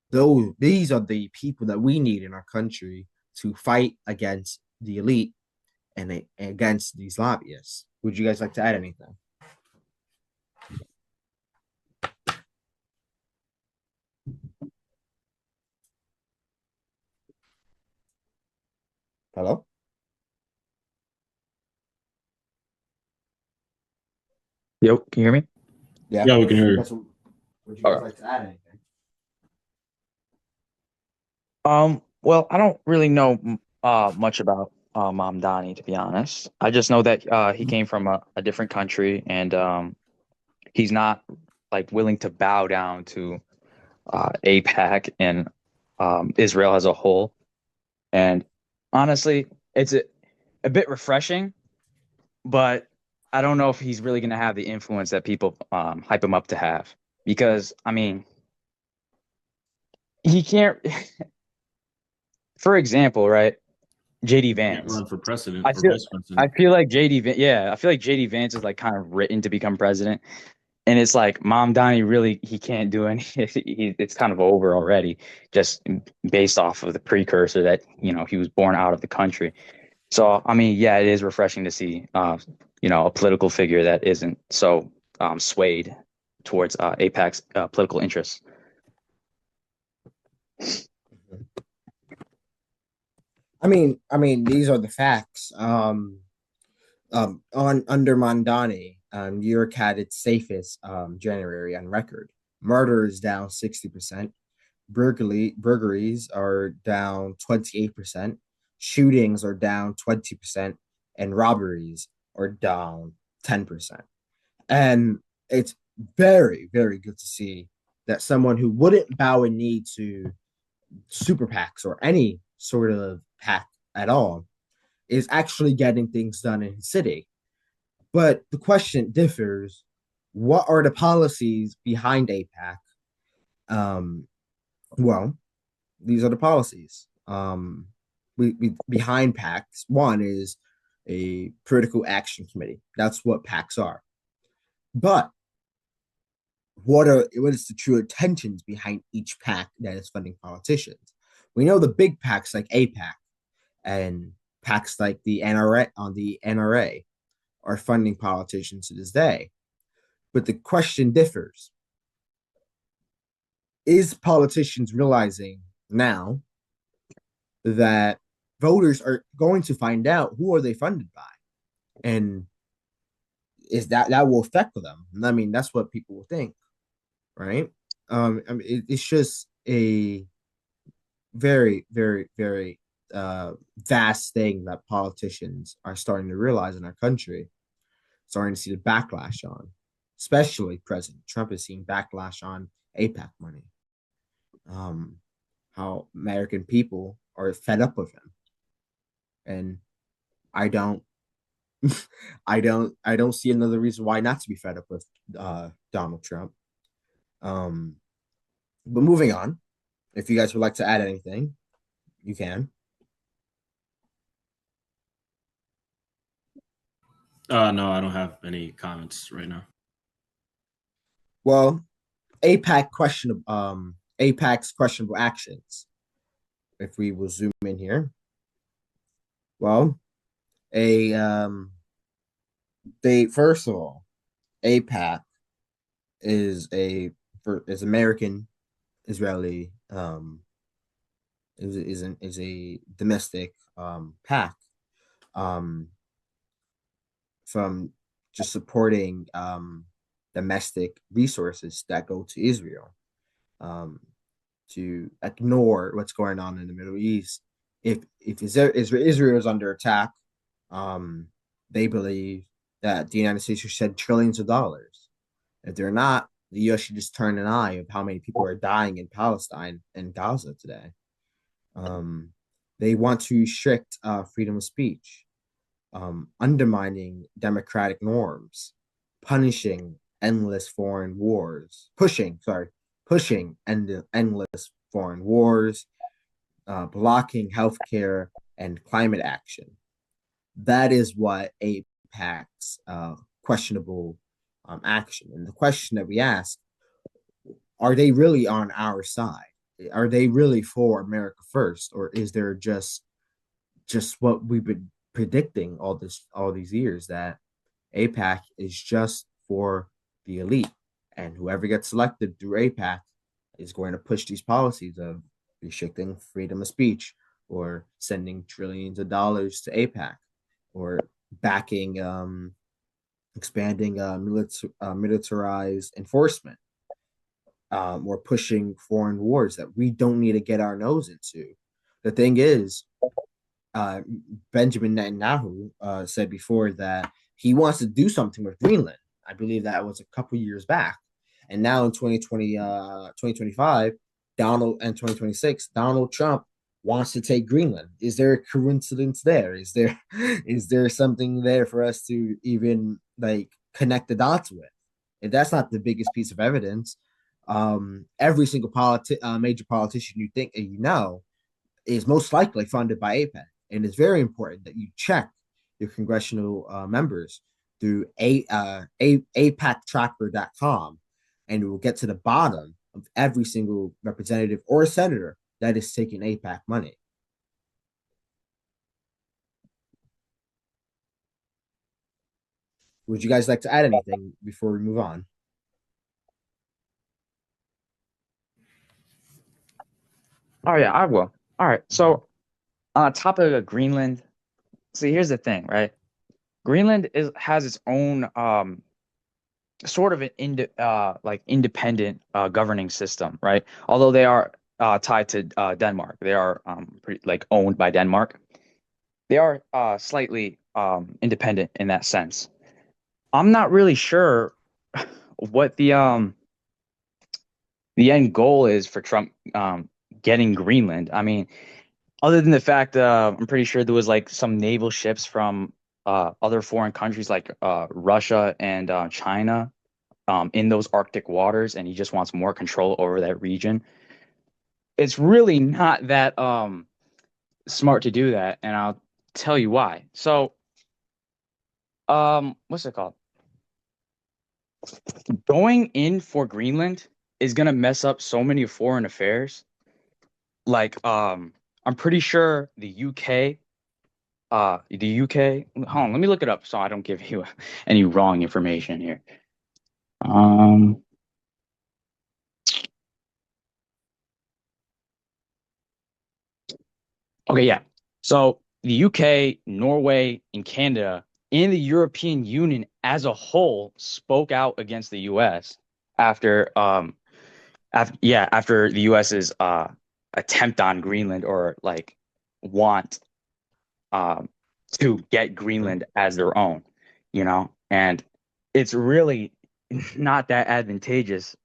Though these are the people that we need in our country to fight against the elite and against these lobbyists. Would you guys like to add anything? Hello? Yo, can you hear me? Yeah. Yeah, we can hear you. Would you guys Okay. like to add anything? Well, I don't really know much about Mamdani, to be honest. I just know that he came from a different country, and he's not like willing to bow down to AIPAC and Israel as a whole. And honestly, it's a bit refreshing, but I don't know if he's really going to have the influence that people hype him up to have. Because, I mean, he can't, for example, right? JD Can't Vance. run for president I or feel vice I president. feel like I feel like JD Vance is like kind of written to become president. And it's like Mom Donnie really he can't do any it's kind of over already, just based off of the precursor that, he was born out of the country. So I mean, yeah, it is refreshing to see a political figure that isn't so swayed towards AIPAC's political interests. I mean, these are the facts. On under Mondani, New York had its safest January on record. Murder is down 60%. Burglaries are down 28%. Shootings are down 20%, and robberies are down 10%. And it's very, very good to see that someone who wouldn't bow a knee to super PACs or any sort of PAC at all is actually getting things done in his city. But the question differs: what are the policies behind AIPAC? Um, well, these are the policies. We behind PACs. One is a political action committee. That's what PACs are. But what is the true intentions behind each PAC that is funding politicians? We know the big PACs like AIPAC and PACs like the NRA are funding politicians to this day. But the question differs. Is politicians realizing now that voters are going to find out who are they funded by? And is that will affect them. I mean, that's what people will think, right? I mean, it's just a very, very, very vast thing that politicians are starting to realize in our country, starting to see the backlash on, especially President Trump is seeing backlash on AIPAC money. Um, how American people are fed up with him, and I don't, I don't see another reason why not to be fed up with Donald Trump. Um, but moving on, if you guys would like to add anything, you can. No, I don't have any comments right now. Well, AIPAC's questionable actions. If we will zoom in here, well, a they first of all, AIPAC is American Israeli is a domestic pack um from just supporting domestic resources that go to Israel um to ignore what's going on in the Middle East. If Israel is under attack, um, they believe that the United States should send trillions of dollars. If they're not, the U.S. should just turn an eye of how many people are dying in Palestine and Gaza today. Um, they want to restrict freedom of speech, undermining democratic norms, punishing endless foreign wars, pushing endless foreign wars, blocking healthcare and climate action. That is what AIPAC's questionable action. And the question that we ask: are they really on our side? Are they really for America first, or is there just what we've been predicting all these years, that AIPAC is just for the elite, and whoever gets selected through AIPAC is going to push these policies of restricting freedom of speech, or sending trillions of dollars to AIPAC, or backing expanding militarized enforcement, or pushing foreign wars that we don't need to get our nose into. The thing is, uh, Benjamin Netanyahu said before that he wants to do something with Greenland. I believe that was a couple years back. And now in 2025, Donald and 2026, Donald Trump wants to take Greenland. Is there a coincidence there? Is there something there for us to even like connect the dots with? If that's not the biggest piece of evidence, every single major politician you think and you know is most likely funded by AIPAC. And it's very important that you check your congressional members through apactracker.com, and it will get to the bottom of every single representative or senator that is taking AIPAC money. Would you guys like to add anything before we move on? Oh yeah, I will. All right. So on topic of Greenland, see here's the thing, right? Greenland has its own sort of an like independent governing system, right? Although they are tied to Denmark, they are pretty, like owned by Denmark. They are slightly independent in that sense. I'm not really sure what the end goal is for Trump getting Greenland. I mean, other than the fact I'm pretty sure there was like some naval ships from other foreign countries like Russia and China in those Arctic waters, and he just wants more control over that region. It's really not that smart to do that, and I'll tell you why. So, what's it called? Going in for Greenland is gonna mess up so many foreign affairs. Like, I'm pretty sure the UK. Hold on, let me look it up so I don't give you any wrong information here. Um, okay, yeah. So the UK, Norway, and Canada in the European Union as a whole spoke out against the U.S. after the U.S.'s attempt on Greenland, or like want to get Greenland as their own, and it's really not that advantageous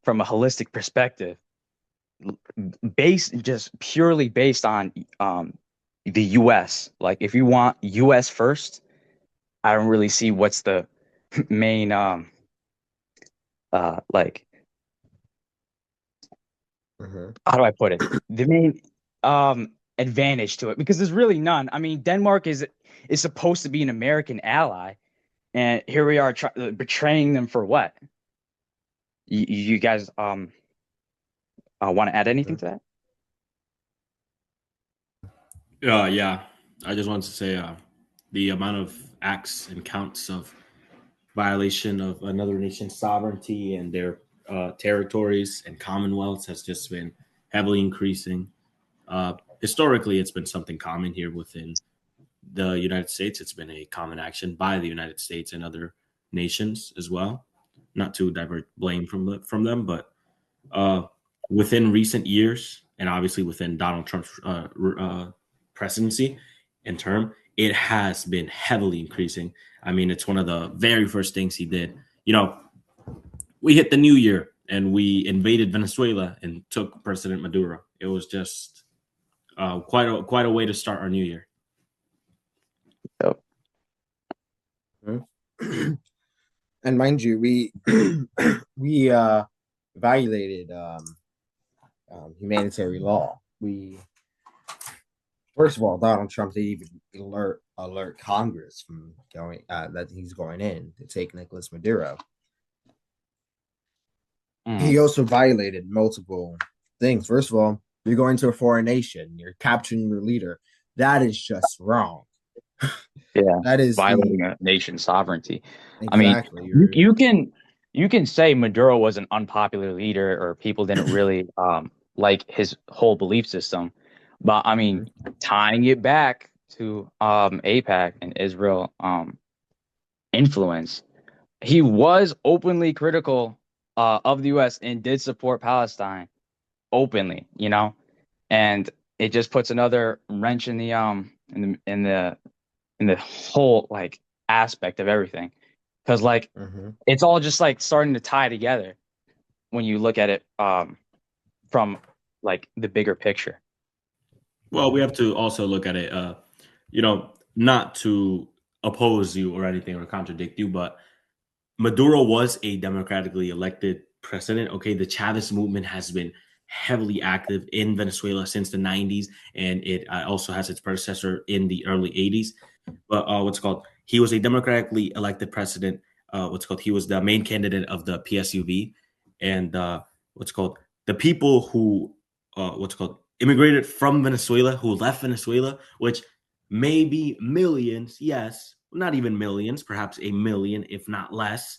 from a holistic perspective, just purely based on the U.S. Like, if you want U.S. first, I don't really see what's the main like, how do I put it? The main advantage to it, because there's really none. I mean, Denmark is supposed to be an American ally, and here we are betraying them for what? You guys want to add anything to that? Yeah, I just wanted to say the amount of acts and counts of violation of another nation's sovereignty and their territories and commonwealths has just been heavily increasing. Historically, it's been something common here within the United States. It's been a common action by the United States and other nations as well. Not to divert blame from them, but within recent years, and obviously within Donald Trump's presidency and term, it has been heavily increasing. I mean, it's one of the very first things he did. We hit the new year and we invaded Venezuela and took President Maduro. It was just quite a way to start our new year. And mind you, we we violated humanitarian law. First of all, Donald Trump didn't even alert Congress from going that he's going in to take Nicolas Maduro. He also violated multiple things. First of all, you're going to a foreign nation, you're capturing your leader. That is just wrong. Yeah, that is violating a nation's sovereignty. Exactly. I mean, you can say Maduro was an unpopular leader, or people didn't really like his whole belief system, but I mean, tying it back to AIPAC and Israel influence, he was openly critical of the U.S. and did support Palestine openly, and it just puts another wrench in the whole like aspect of everything, because like it's all just like starting to tie together when you look at it from like the bigger picture. Well, we have to also look at it, not to oppose you or anything or contradict you, but Maduro was a democratically elected president. Okay, the Chavez movement has been heavily active in Venezuela since the 90s, and it also has its predecessor in the early 80s. But he was a democratically elected president. He was the main candidate of the PSUV, and the people who immigrated from Venezuela, who left Venezuela, which may be millions, yes, not even millions, perhaps a million, if not less.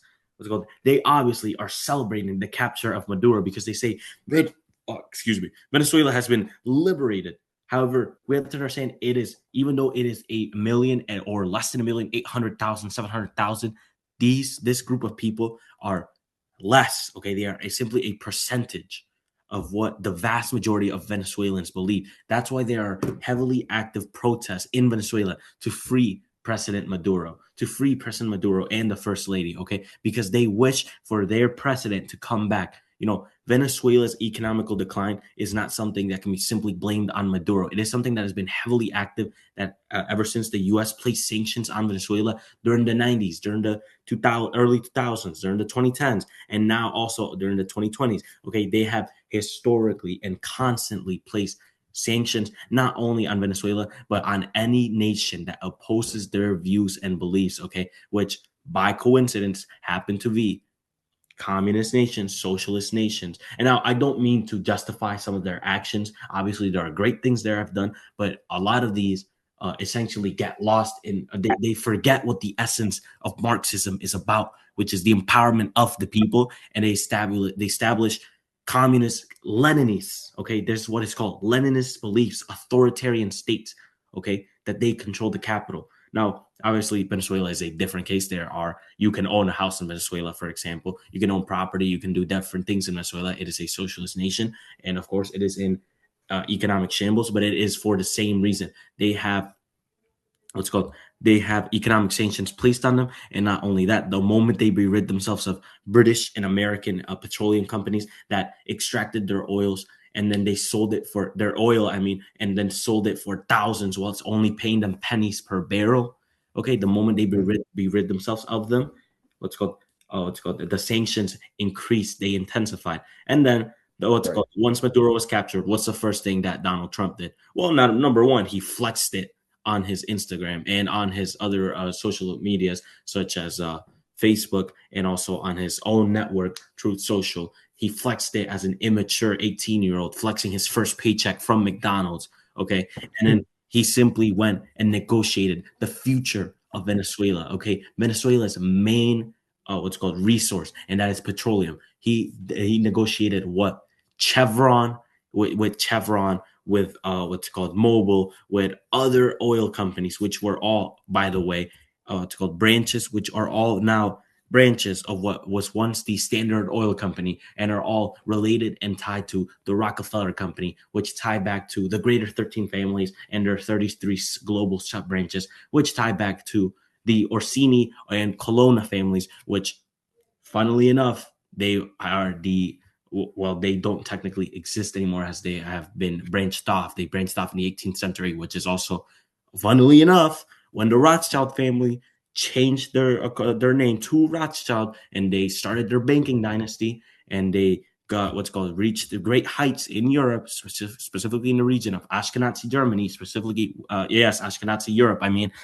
They obviously are celebrating the capture of Maduro because they say, Venezuela has been liberated. However, we have to understand, even though it is a million or less than a million, 800,000, 700,000, this group of people are less. Okay, they are simply a percentage of what the vast majority of Venezuelans believe. That's why there are heavily active protests in Venezuela to free President Maduro and the First Lady, okay? Because they wish for their president to come back. Venezuela's economical decline is not something that can be simply blamed on Maduro. It is something that has been heavily active ever since the U.S. placed sanctions on Venezuela during the 90s, during the early 2000s, during the 2010s, and now also during the 2020s. Okay, they have historically and constantly placed sanctions not only on Venezuela, but on any nation that opposes their views and beliefs, okay, which by coincidence happen to be communist nations, socialist nations. And now I don't mean to justify some of their actions. Obviously, there are great things they have done, but a lot of these essentially get lost in, they forget what the essence of Marxism is about, which is the empowerment of the people. And they establish communist Leninist, okay, this is what it's called, Leninist beliefs, authoritarian states, okay, that they control the capital. Now, obviously, Venezuela is a different case. You can own a house in Venezuela, for example. You can own property. You can do different things in Venezuela. It is a socialist nation. And of course, it is in economic shambles, but it is for the same reason. They have what's called they have economic sanctions placed on them, and not only that, the moment they rid themselves of British and American petroleum companies that extracted their oils and then they sold it for their oil, and then sold it for thousands while it's only paying them pennies per barrel. Okay, the moment they rid themselves of them, the sanctions increased, they intensified, and then once Maduro was captured, what's the first thing that Donald Trump did? Well, not number one, he flexed it on his Instagram and on his other social medias, such as Facebook, and also on his own network, Truth Social. He flexed it as an immature 18-year-old flexing his first paycheck from McDonald's. Okay. And then he simply went and negotiated the future of Venezuela. Okay. Venezuela's main resource, and that is petroleum. He negotiated what? Chevron, with Chevron, with what's called Mobil, with other oil companies, which were all, by the way, branches, which are all now branches of what was once the Standard Oil Company, and are all related and tied to the Rockefeller Company, which tie back to the Greater 13 families and their 33 global sub branches, which tie back to the Orsini and Colonna families, which, funnily enough, they don't technically exist anymore, as they have been branched off. They branched off in the 18th century, which is also, funnily enough, when the Rothschild family changed their name to Rothschild, and they started their banking dynasty, and they got reached the great heights in Europe, specifically in the region of Ashkenazi Germany, Ashkenazi Europe,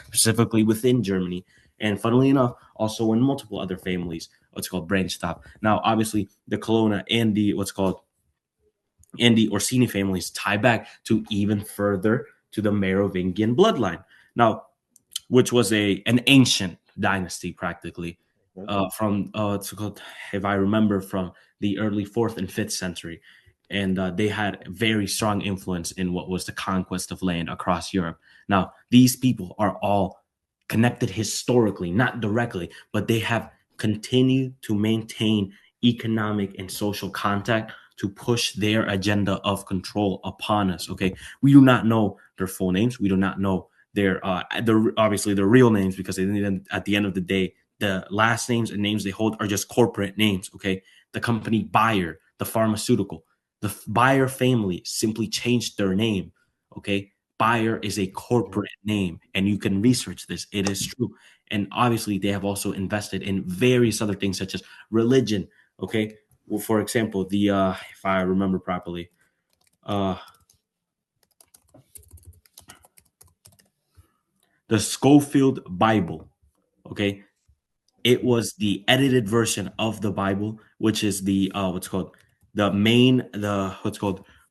specifically within Germany. And funnily enough, also in multiple other families, branched off. Now, obviously, the Colonna and the Orsini families tie back to even further to the Merovingian bloodline. Now, which was an ancient dynasty, practically, from if I remember, from the early 4th and 5th century, and they had very strong influence in what was the conquest of land across Europe. Now, these people are all connected historically, not directly, but they have continued to maintain economic and social contact to push their agenda of control upon us. Okay, we do not know their full names. We do not know their obviously their real names, because at the end of the day, the last names and names they hold are just corporate names. Okay, the company Bayer, the pharmaceutical, the Bayer family simply changed their name. Okay, Bayer is a corporate name, and you can research this. It is true. And obviously, they have also invested in various other things, such as religion. Okay, well, for example, the if I remember properly, the Schofield Bible. Okay, it was the edited version of the Bible, which is the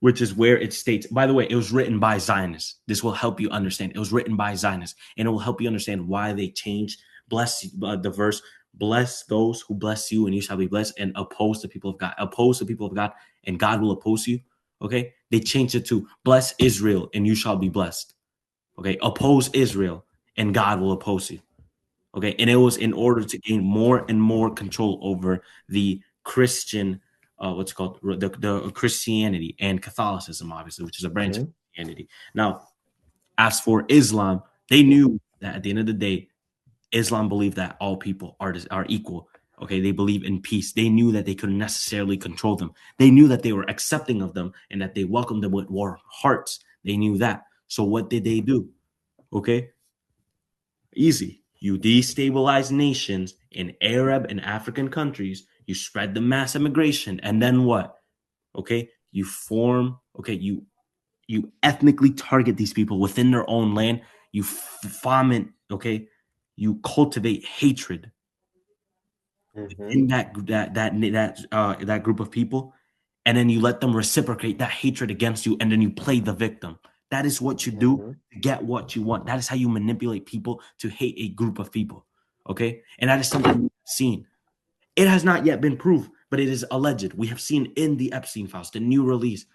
which is where it states. By the way, it was written by Zionists. This will help you understand. It was written by Zionists, and it will help you understand why they changed the verse. Bless those who bless you, and you shall be blessed, and oppose the people of God. Oppose the people of God, and God will oppose you. Okay, they changed it to bless Israel, and you shall be blessed. Okay, oppose Israel, and God will oppose you. Okay, and it was in order to gain more and more control over the Christian, the Christianity and Catholicism, obviously, which is a branch of Christianity. Now, as for Islam, they knew that at the end of the day, Islam believed that all people are equal. Okay, they believe in peace. They knew that they couldn't necessarily control them. They knew that they were accepting of them and that they welcomed them with warm hearts. They knew that. So what did they do? Okay, easy. You destabilize nations in Arab and African countries. You spread the mass immigration, and then what? Okay, you ethnically target these people within their own land. You foment. Okay, you cultivate hatred in that group of people, and then you let them reciprocate that hatred against you, and then you play the victim. That is what you do to get what you want. That is how you manipulate people to hate a group of people. Okay, and that is something we've seen. It has not yet been proved, but it is alleged. We have seen in the Epstein files, the new release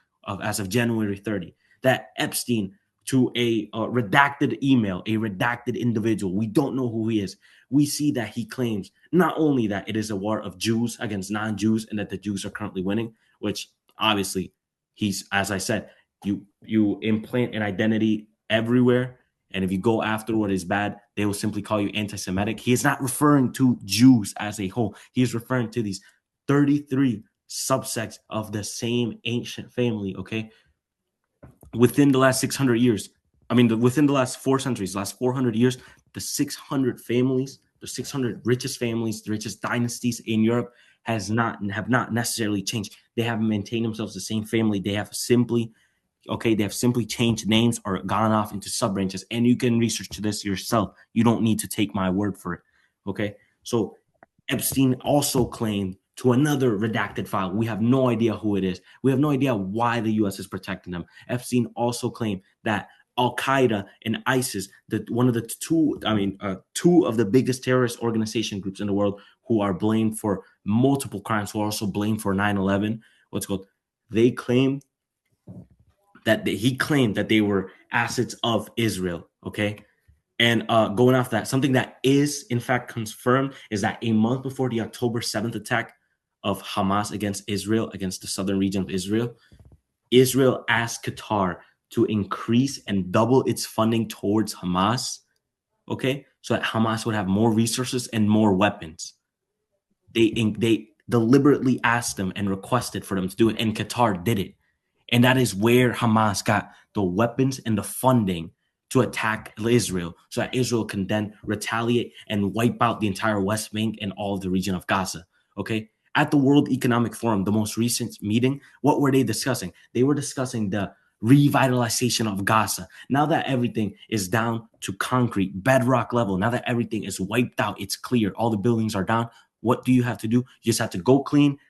as of January 30, that Epstein to a redacted email, a redacted individual. We don't know who he is. We see that he claims not only that it is a war of Jews against non-Jews and that the Jews are currently winning, which obviously he's, as I said, you implant an identity everywhere, and if you go after what is bad, they will simply call you anti-Semitic. He is not referring to Jews as a whole. He is referring to these 33 subsects of the same ancient family, okay? Within the last 600 years, within the last 4 centuries, last 400 years, the 600 families, the 600 richest families, the richest dynasties in Europe have not necessarily changed. They have maintained themselves the same family. They have simply changed names or gone off into sub branches. And you can research this yourself. You don't need to take my word for it. Okay. So Epstein also claimed to another redacted file. We have no idea who it is. We have no idea why the U.S. is protecting them. Epstein also claimed that Al-Qaeda and ISIS, two of the biggest terrorist organization groups in the world, who are blamed for multiple crimes, who are also blamed for 9/11. He claimed that they were assets of Israel. Okay. And going off that, something that is in fact confirmed is that a month before the October 7th attack of Hamas against Israel, against the southern region of Israel, Israel asked Qatar to increase and double its funding towards Hamas, okay, so that Hamas would have more resources and more weapons. They deliberately asked them and requested for them to do it, and Qatar did it. And that is where Hamas got the weapons and the funding to attack Israel, so that Israel can then retaliate and wipe out the entire West Bank and all of the region of Gaza. Okay. At the World Economic Forum, the most recent meeting, what were they discussing? They were discussing the revitalization of Gaza. Now that everything is down to concrete, bedrock level, now that everything is wiped out, it's clear, all the buildings are down. What do you have to do? You just have to go clean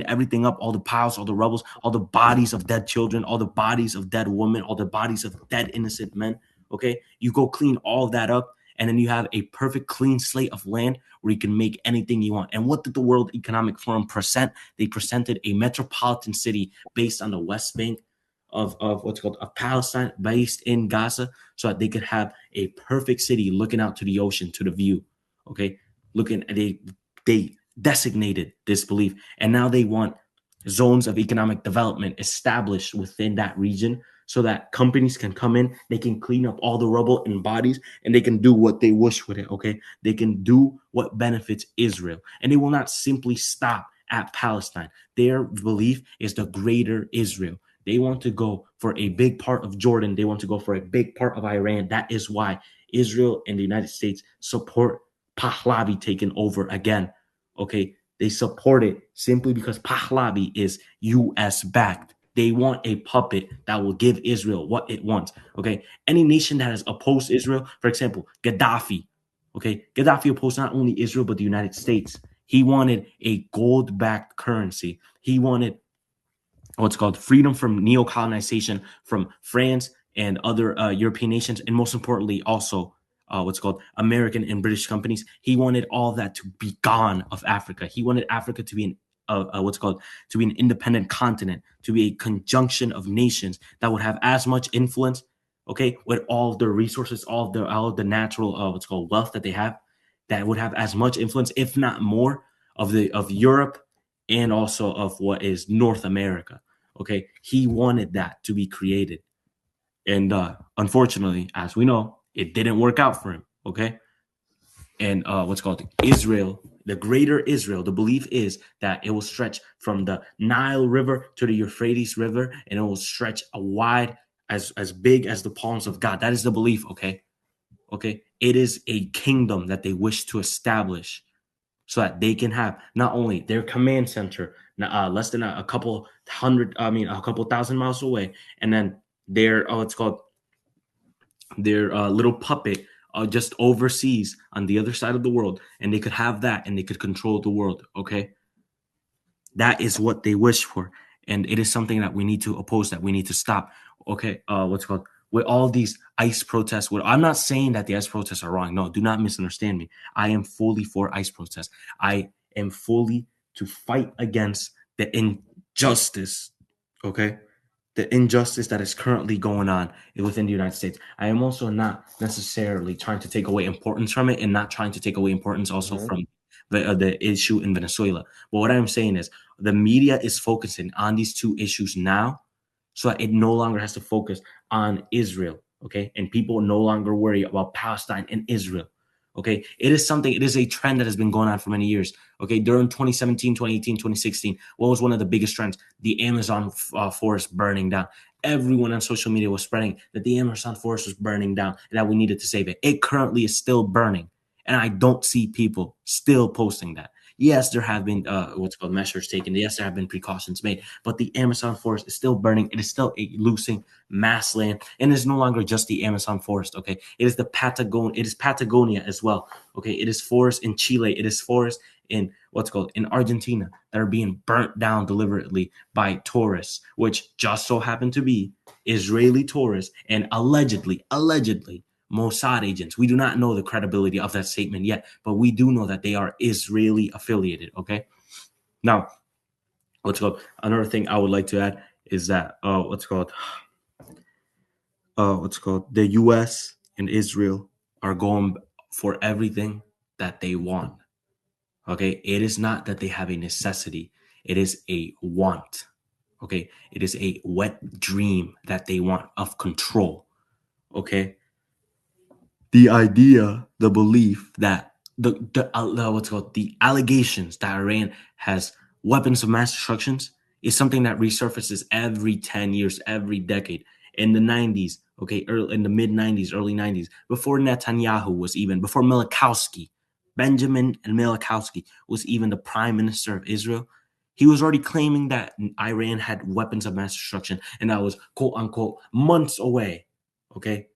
everything up, all the piles, all the rubbles, all the bodies of dead children, all the bodies of dead women, all the bodies of dead innocent men. Okay. You go clean all of that up, and then you have a perfect clean slate of land where you can make anything you want. And what did the World Economic Forum present? They presented a metropolitan city based on the West Bank of Palestine, based in Gaza, so that they could have a perfect city looking out to the ocean, to the view. Okay. They designated this belief, and now they want zones of economic development established within that region so that companies can come in, they can clean up all the rubble and bodies, and they can do what they wish with it. Okay, they can do what benefits Israel, and they will not simply stop at Palestine. Their belief is the greater Israel. They want to go for a big part of Jordan. They want to go for a big part of Iran. That is why Israel and the United States support Pahlavi taking over again. Okay, they support it simply because Pahlavi is US backed. They want a puppet that will give Israel what it wants. Okay, any nation that has opposed Israel, for example, Gaddafi. Okay, Gaddafi opposed not only Israel but the United States. He wanted a gold backed currency. He wanted what's called freedom from neo-colonization from France and other European nations, and most importantly, also what's called American and British companies. He wanted all that to be gone of Africa. He wanted Africa to be an independent continent, to be a conjunction of nations that would have as much influence, okay, with all of their resources, all of the natural wealth that they have, that would have as much influence, if not more, of Europe and also of what is North America. Okay, he wanted that to be created, and unfortunately, as we know, it didn't work out for him. Okay, and Israel, the greater Israel, the belief is that it will stretch from the Nile River to the Euphrates River, and it will stretch a wide as big as the palms of God. That is the belief. Okay, it is a kingdom that they wish to establish, so that they can have not only their command center less than a couple thousand miles away, and then their little puppet just overseas on the other side of the world, and they could have that, and they could control the world. Okay, that is what they wish for, and it is something that we need to oppose, that we need to stop. Okay, with all these ICE protests. I'm not saying that the ICE protests are wrong. No, do not misunderstand me. I am fully for ICE protests. I am fully to fight against the injustice. Okay, the injustice that is currently going on within the United States. I am also not necessarily trying to take away importance from it, and not trying to take away importance also Mhm. from the issue in Venezuela. But what I'm saying is the media is focusing on these two issues now, so that it no longer has to focus on Israel, okay? And people no longer worry about Palestine and Israel, okay? It is a trend that has been going on for many years, okay? During 2017, 2018, 2016, what was one of the biggest trends? The Amazon forest burning down. Everyone on social media was spreading that the Amazon forest was burning down and that we needed to save it. It currently is still burning, and I don't see people still posting that. Yes, there have been what's called measures taken. Yes, there have been precautions made, but the Amazon forest is still burning. It is still losing mass land, and it's no longer just the Amazon forest. Okay, it is the Patagon. It is Patagonia as well. Okay, it is forest in Chile. It is forest in what's called in Argentina that are being burnt down deliberately by tourists, which just so happen to be Israeli tourists and allegedly Mossad agents. We do not know the credibility of that statement yet, but we do know that they are Israeli affiliated. Okay. Now, what's called another thing I would like to add is that the U.S. and Israel are going for everything that they want. Okay, it is not that they have a necessity; it is a want. Okay, it is a wet dream that they want of control. Okay, the idea, the belief that the allegations that Iran has weapons of mass destruction is something that resurfaces every 10 years, every decade. In the 90s, okay, early in the mid 90s, early 90s, before Netanyahu was even, before Milikowski, Benjamin and Milikowski was even the prime minister of Israel, he was already claiming that Iran had weapons of mass destruction, and that was quote unquote months away. Okay,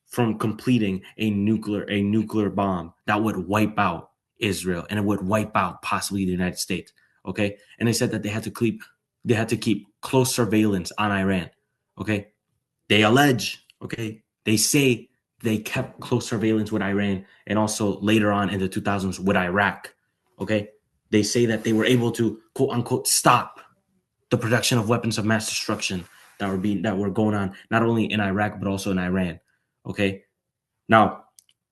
from completing a nuclear bomb that would wipe out Israel, and it would wipe out possibly the United States. Okay, and they said that they had to keep close surveillance on Iran. Okay, they allege. Okay, they say they kept close surveillance with Iran, and also later on in the 2000s with Iraq. Okay, they say that they were able to quote unquote stop the production of weapons of mass destruction that were going on not only in Iraq but also in Iran. Okay, now,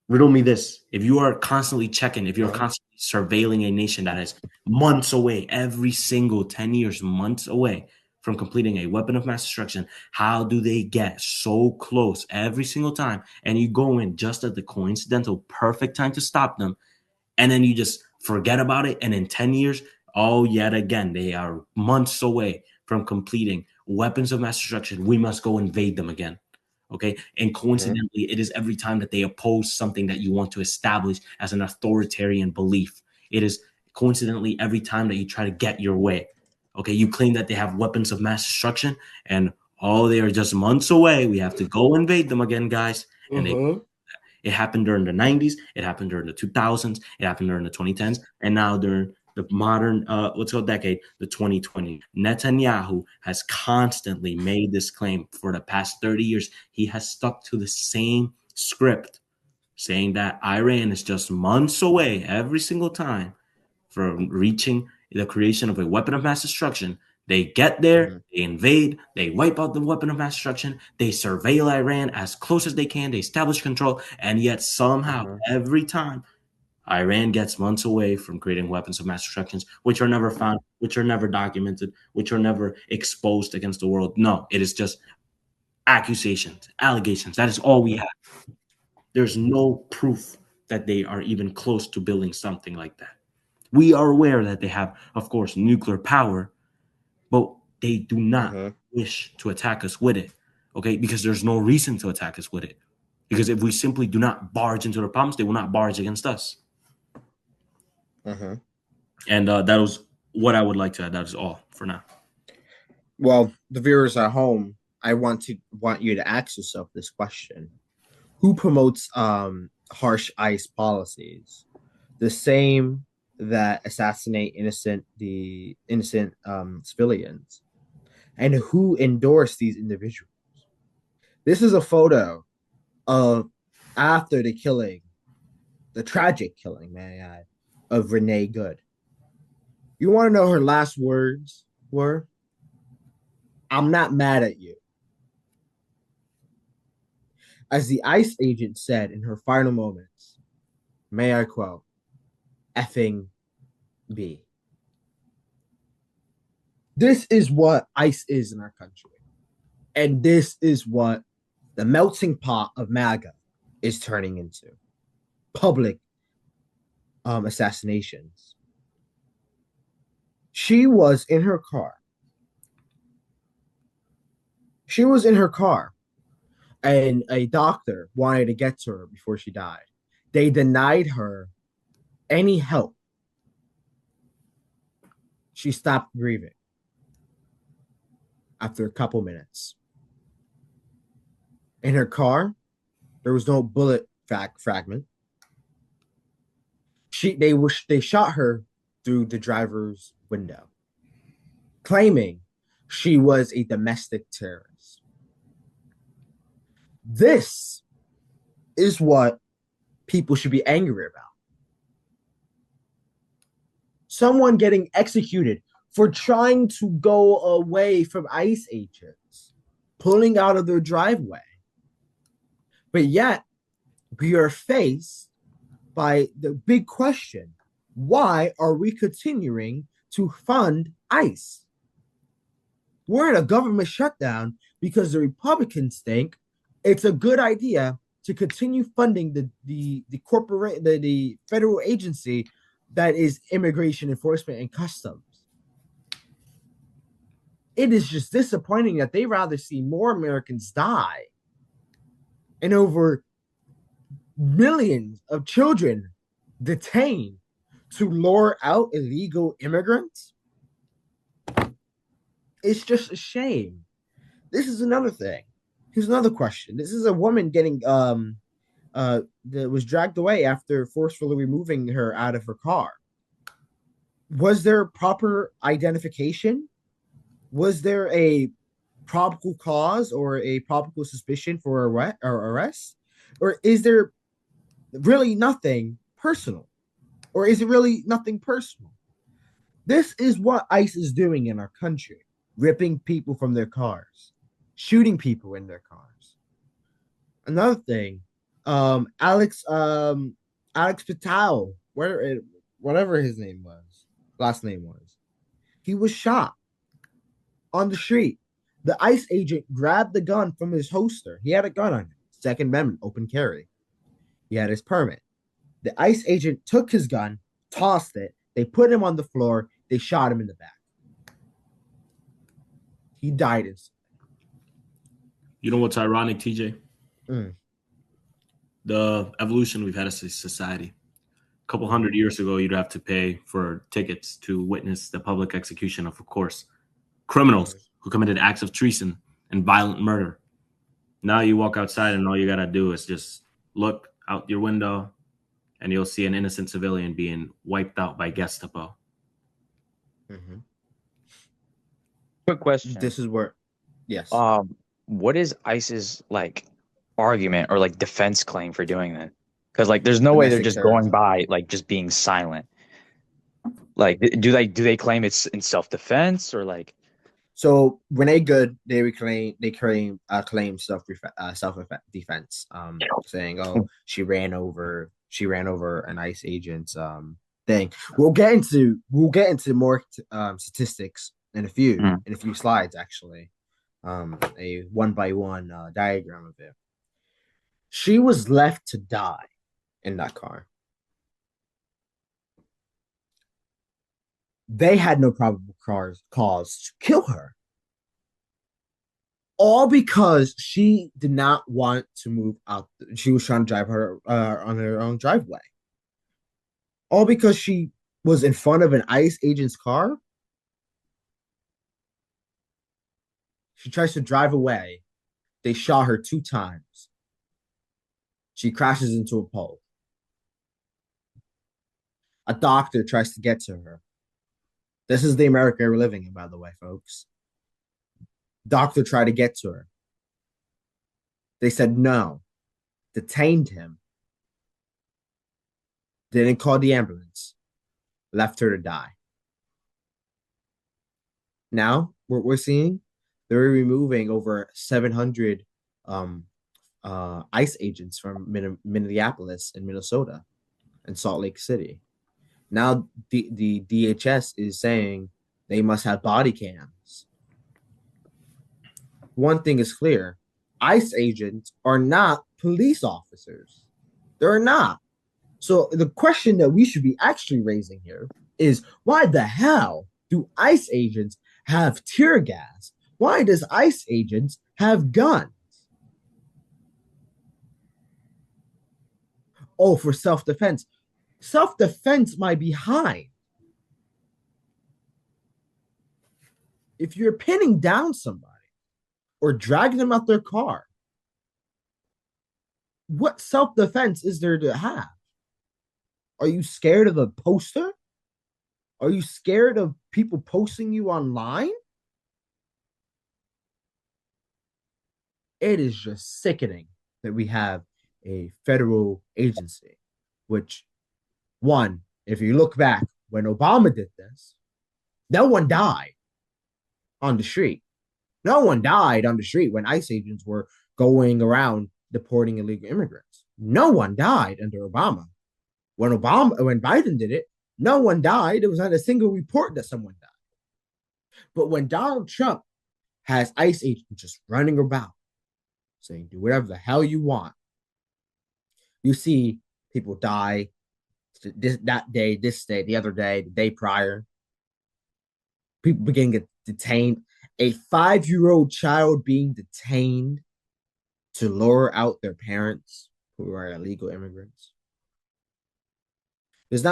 riddle me this. If you are constantly checking, if you're Uh-huh. constantly surveilling a nation that is months away, every single 10 years, months away from completing a weapon of mass destruction, how do they get so close every single time? And you go in just at the coincidental perfect time to stop them, and then you just forget about it. And in 10 years, oh, yet again, they are months away from completing weapons of mass destruction. We must go invade them again. Okay. And Mhm. coincidentally, it is every time that they oppose something that you want to establish as an authoritarian belief. It is coincidentally every time that you try to get your way. Okay. You claim that they have weapons of mass destruction, and oh, they are just months away. We have to go invade them again, guys. And they Mhm. it happened during the 90s, it happened during the 2000s, it happened during the 2010s, and now during the modern, let's go decade, the 2020. Netanyahu has constantly made this claim for the past 30 years. He has stuck to the same script, saying that Iran is just months away every single time from reaching the creation of a weapon of mass destruction. They get there, Mhm. they invade, they wipe out the weapon of mass destruction, they surveil Iran as close as they can, they establish control, and yet somehow Mhm. every time Iran gets months away from creating weapons of mass destruction, which are never found, which are never documented, which are never exposed against the world. No, it is just accusations, allegations. That is all we Mhm. have. There's no proof that they are even close to building something like that. We are aware that they have, of course, nuclear power, but they do not Mhm. wish to attack us with it. Okay, because there's no reason to attack us with it. Because if we simply do not barge into their problems, they will not barge against us. Mhm. And that was what I would like to add. That is all for now. Well, the viewers at home, I want you to ask yourself this question: who promotes harsh ICE policies? The same that assassinate innocent civilians, and who endorse these individuals? This is a photo of after the killing, the tragic killing, may I add, of Renee Good. You want to know her last words were? I'm not mad at you. As the ICE agent said in her final moments, may I quote, effing B. This is what ICE is in our country. And this is what the melting pot of MAGA is turning into. Public assassinations. She was in her car. She was in her car, and a doctor wanted to get to her before she died. They denied her any help. She stopped breathing after a couple minutes. In her car, there was no bullet fragment. They shot her through the driver's window, claiming she was a domestic terrorist. This is what people should be angry about. Someone getting executed for trying to go away from ICE agents, pulling out of their driveway. But yet, we are faced by the big question: why are we continuing to fund ICE? We're in a government shutdown because the Republicans think it's a good idea to continue funding the federal agency that is immigration enforcement and customs. It is just disappointing that they rather see more Americans die and over millions of children detained to lure out illegal immigrants. It's just a shame. This is another thing. Here's another question. This is a woman getting that was dragged away after forcefully removing her out of her car. Was there proper identification? Was there a probable cause or a probable suspicion for arrest? Or is there really nothing personal? Or is it really nothing personal? This is what ICE is doing in our country, ripping people from their cars, shooting people in their cars. Another thing, Alex Patel, whatever his last name was, he was shot on the street. The ICE agent grabbed the gun from his holster. He had a gun on him. Second Amendment, open carry. He had his permit. The ICE agent took his gun, tossed it. They put him on the floor. They shot him in the back. He died instantly. You know what's ironic, TJ? Mm. The evolution we've had as a society. A couple hundred years ago, you'd have to pay for tickets to witness the public execution of course, criminals who committed acts of treason and violent murder. Now you walk outside and all you gotta do is just look out your window and you'll see an innocent civilian being wiped out by Gestapo. Mm-hmm. Quick question. This is where, yes. What is ICE's like argument or like defense claim for doing that? Because like, there's no way they're just going by like just being silent. Like, do they claim it's in self-defense or like? So Renee Good, they claim self defense, saying, "Oh, she ran over an ICE agent's thing." We'll get into more statistics in a few slides, actually. A one by one diagram of it. She was left to die in that car. They had no probable cause to kill her. All because she did not want to move out. She was trying to drive her on her own driveway. All because she was in front of an ICE agent's car. She tries to drive away. They shot her 2 times. She crashes into a pole. A doctor tries to get to her. This is the America we're living in, by the way, folks. Doctor tried to get to her. They said no. Detained him. Didn't call the ambulance. Left her to die. Now, what we're seeing, They were removing over 700 ICE agents from Minneapolis and Minnesota and Salt Lake City. Now the DHS is saying they must have body cams. One thing is clear: ICE agents are not police officers. They're not. So the question that we should be actually raising here is, why the hell do ICE agents have tear gas? Why does ICE agents have guns? Oh, for self-defense. Self-defense might be high. If you're pinning down somebody or dragging them out their car, what self-defense is there to have? Are you scared of a poster? Are you scared of people posting you online? It is just sickening that we have a federal agency, which, one, if you look back when Obama did this, no one died on the street. No one died on the street when ICE agents were going around deporting illegal immigrants. No one died under Obama. When Biden did it, no one died. There was not a single report that someone died. But when Donald Trump has ICE agents just running about saying, do whatever the hell you want, you see people die that day, this day, the other day, the day prior. People begin to get detained. A 5-year-old child being detained to lure out their parents who are illegal immigrants. Does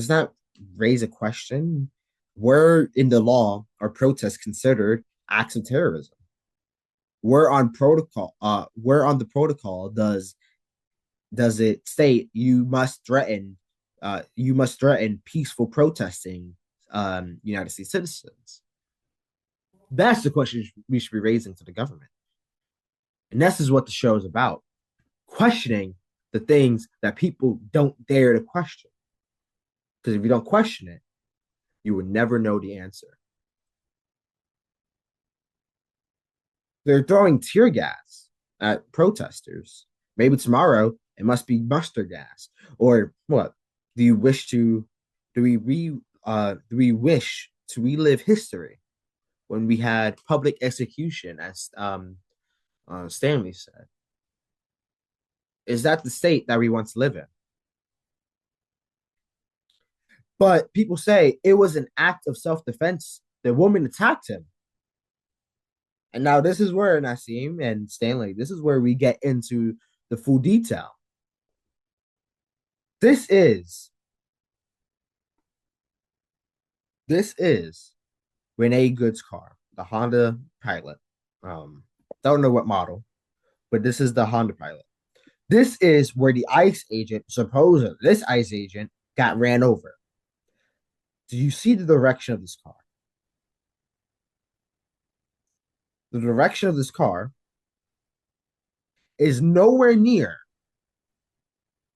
not raise a question: where in the law are protests considered acts of terrorism? Where on the protocol does it state you must threaten peaceful protesting United States citizens? That's the question we should be raising to the government. And this is what the show is about: questioning the things that people don't dare to question. Because if you don't question it, you would never know the answer. They're throwing tear gas at protesters. Maybe tomorrow it must be mustard gas. Or what? Do we wish to relive history when we had public execution, as Stanley said? Is that the state that we want to live in? But people say it was an act of self-defense. The woman attacked him. And now this is where Nassim and Stanley, this is where we get into the full detail. This is Renee Good's car, the Honda Pilot. Don't know what model, but this is the Honda Pilot. This is where the ICE agent, supposedly, this ICE agent got ran over. Do you see the direction of this car? The direction of this car is nowhere near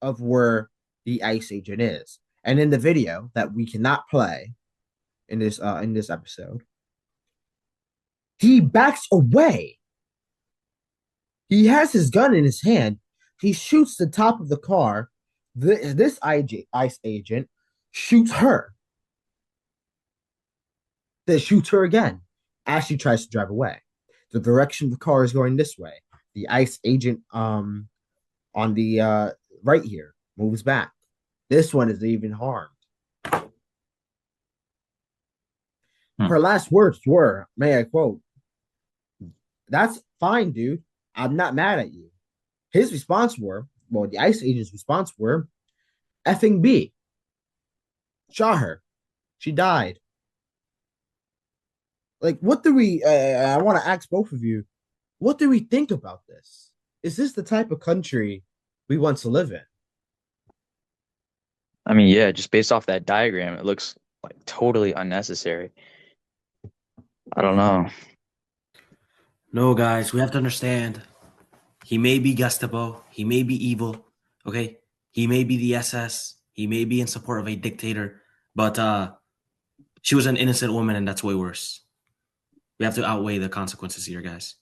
of where the ICE agent is. And in the video that we cannot play in this episode, he backs away. He has his gun in his hand. He shoots the top of the car. This ICE agent shoots her. Then shoots her again as she tries to drive away. The direction of the car is going this way. The ICE agent on the right here moves back. This one is even harmed. Her last words were, may I quote, "That's fine, dude. I'm not mad at you." His response were, well, the ICE agent's response were, "Effing B. Shot her. She died." Like, what do we, I want to ask both of you, what do we think about this? Is this the type of country we want to live in? I mean, yeah, just based off that diagram, it looks like totally unnecessary. I don't know. No, guys, we have to understand. He may be Gestapo. He may be evil. Okay, he may be the SS. He may be in support of a dictator. But she was an innocent woman, and that's way worse. We have to outweigh the consequences here, guys.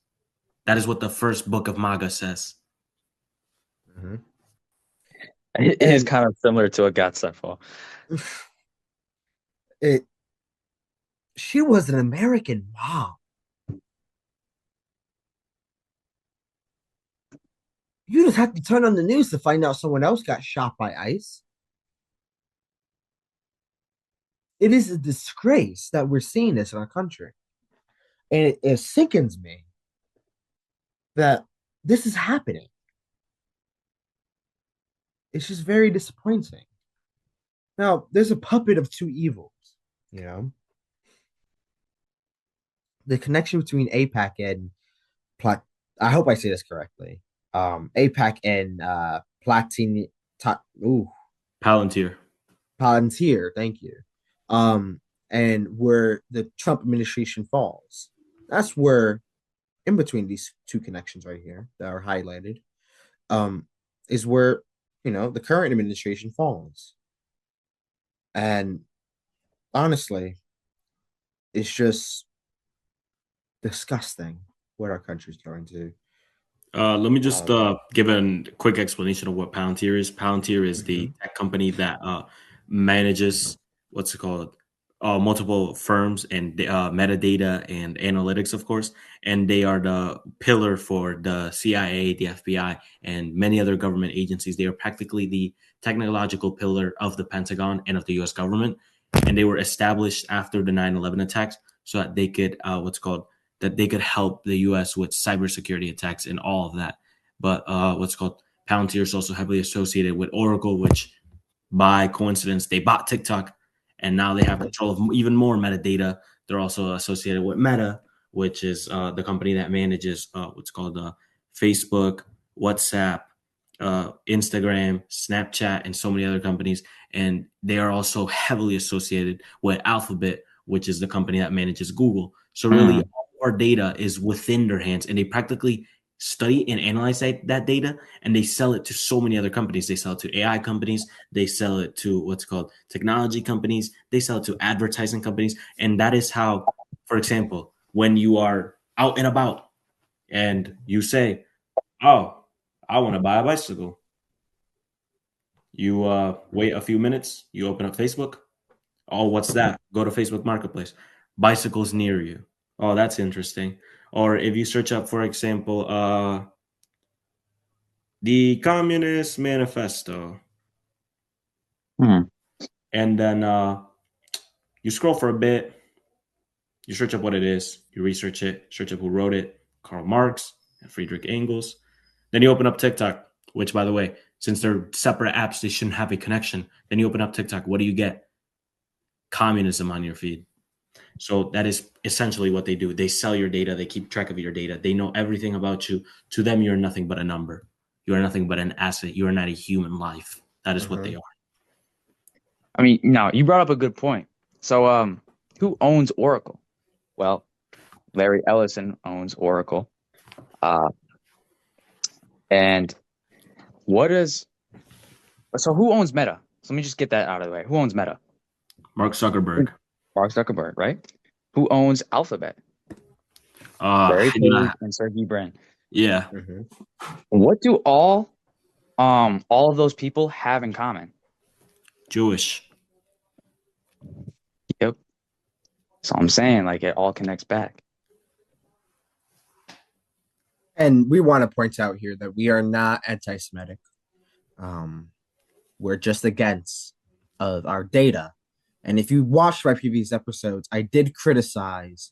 That is what the first book of MAGA says. Mm-hmm. It is kind of similar to a God Fall. She was an American mom. You just have to turn on the news to find out someone else got shot by ICE. It is a disgrace that we're seeing this in our country. And it sickens me that this is happening. It's just very disappointing. Now, there's a puppet of two evils, you know? The connection between AIPAC and I hope I say this correctly. AIPAC and Platini Palantir. Palantir, thank you. And where the Trump administration falls. That's where, in between these two connections right here that are highlighted, is where the current administration falls. And honestly, it's just disgusting what our country's going to. Let me just give a quick explanation of what Palantir is. Palantir is the tech company that manages multiple firms and metadata and analytics, of course, and they are the pillar for the CIA, the FBI, and many other government agencies. They are practically the technological pillar of the Pentagon and of the U.S. government, and they were established after the 9/11 attacks so that they could that they could help the U.S. with cybersecurity attacks and all of that. But Palantir is also heavily associated with Oracle, which by coincidence, they bought TikTok and now they have control of even more metadata. They're also associated with Meta, which is the company that manages Facebook, WhatsApp, Instagram, Snapchat, and so many other companies. And they are also heavily associated with Alphabet, which is the company that manages Google. So really, all our data is within their hands, and they practically study and analyze that data, and they sell it to so many other companies. They sell it to AI companies. They sell it to technology companies. They sell it to advertising companies. And that is how, for example, when you are out and about and you say, oh, I want to buy a bicycle. You wait a few minutes. You open up Facebook. Oh, what's that? Go to Facebook Marketplace. Bicycles near you. Oh, that's interesting. Or if you search up, for example, the Communist Manifesto, and then you scroll for a bit, you search up what it is, you research it, search up who wrote it, Karl Marx and Friedrich Engels. Then you open up TikTok, which, by the way, since they're separate apps, they shouldn't have a connection. Then you open up TikTok. What do you get? Communism on your feed. So that is essentially what they do. They sell your data. They keep track of your data. They know everything about you. To them, you're nothing but a number. You are nothing but an asset. You are not a human life. That is what they are. I mean, no, you brought up a good point. So, who owns Oracle? Well, Larry Ellison owns Oracle. And who owns Meta? So let me just get that out of the way. Who owns Meta? Mark Zuckerberg. Mark Zuckerberg, right? Who owns Alphabet? Larry Page and Sergey Brin. Yeah. What do all of those people have in common? Jewish. Yep. So I'm saying, like, it all connects back. And we want to point out here that we are not anti-Semitic. We're just against of our data. And if you watched my previous episodes, I did criticize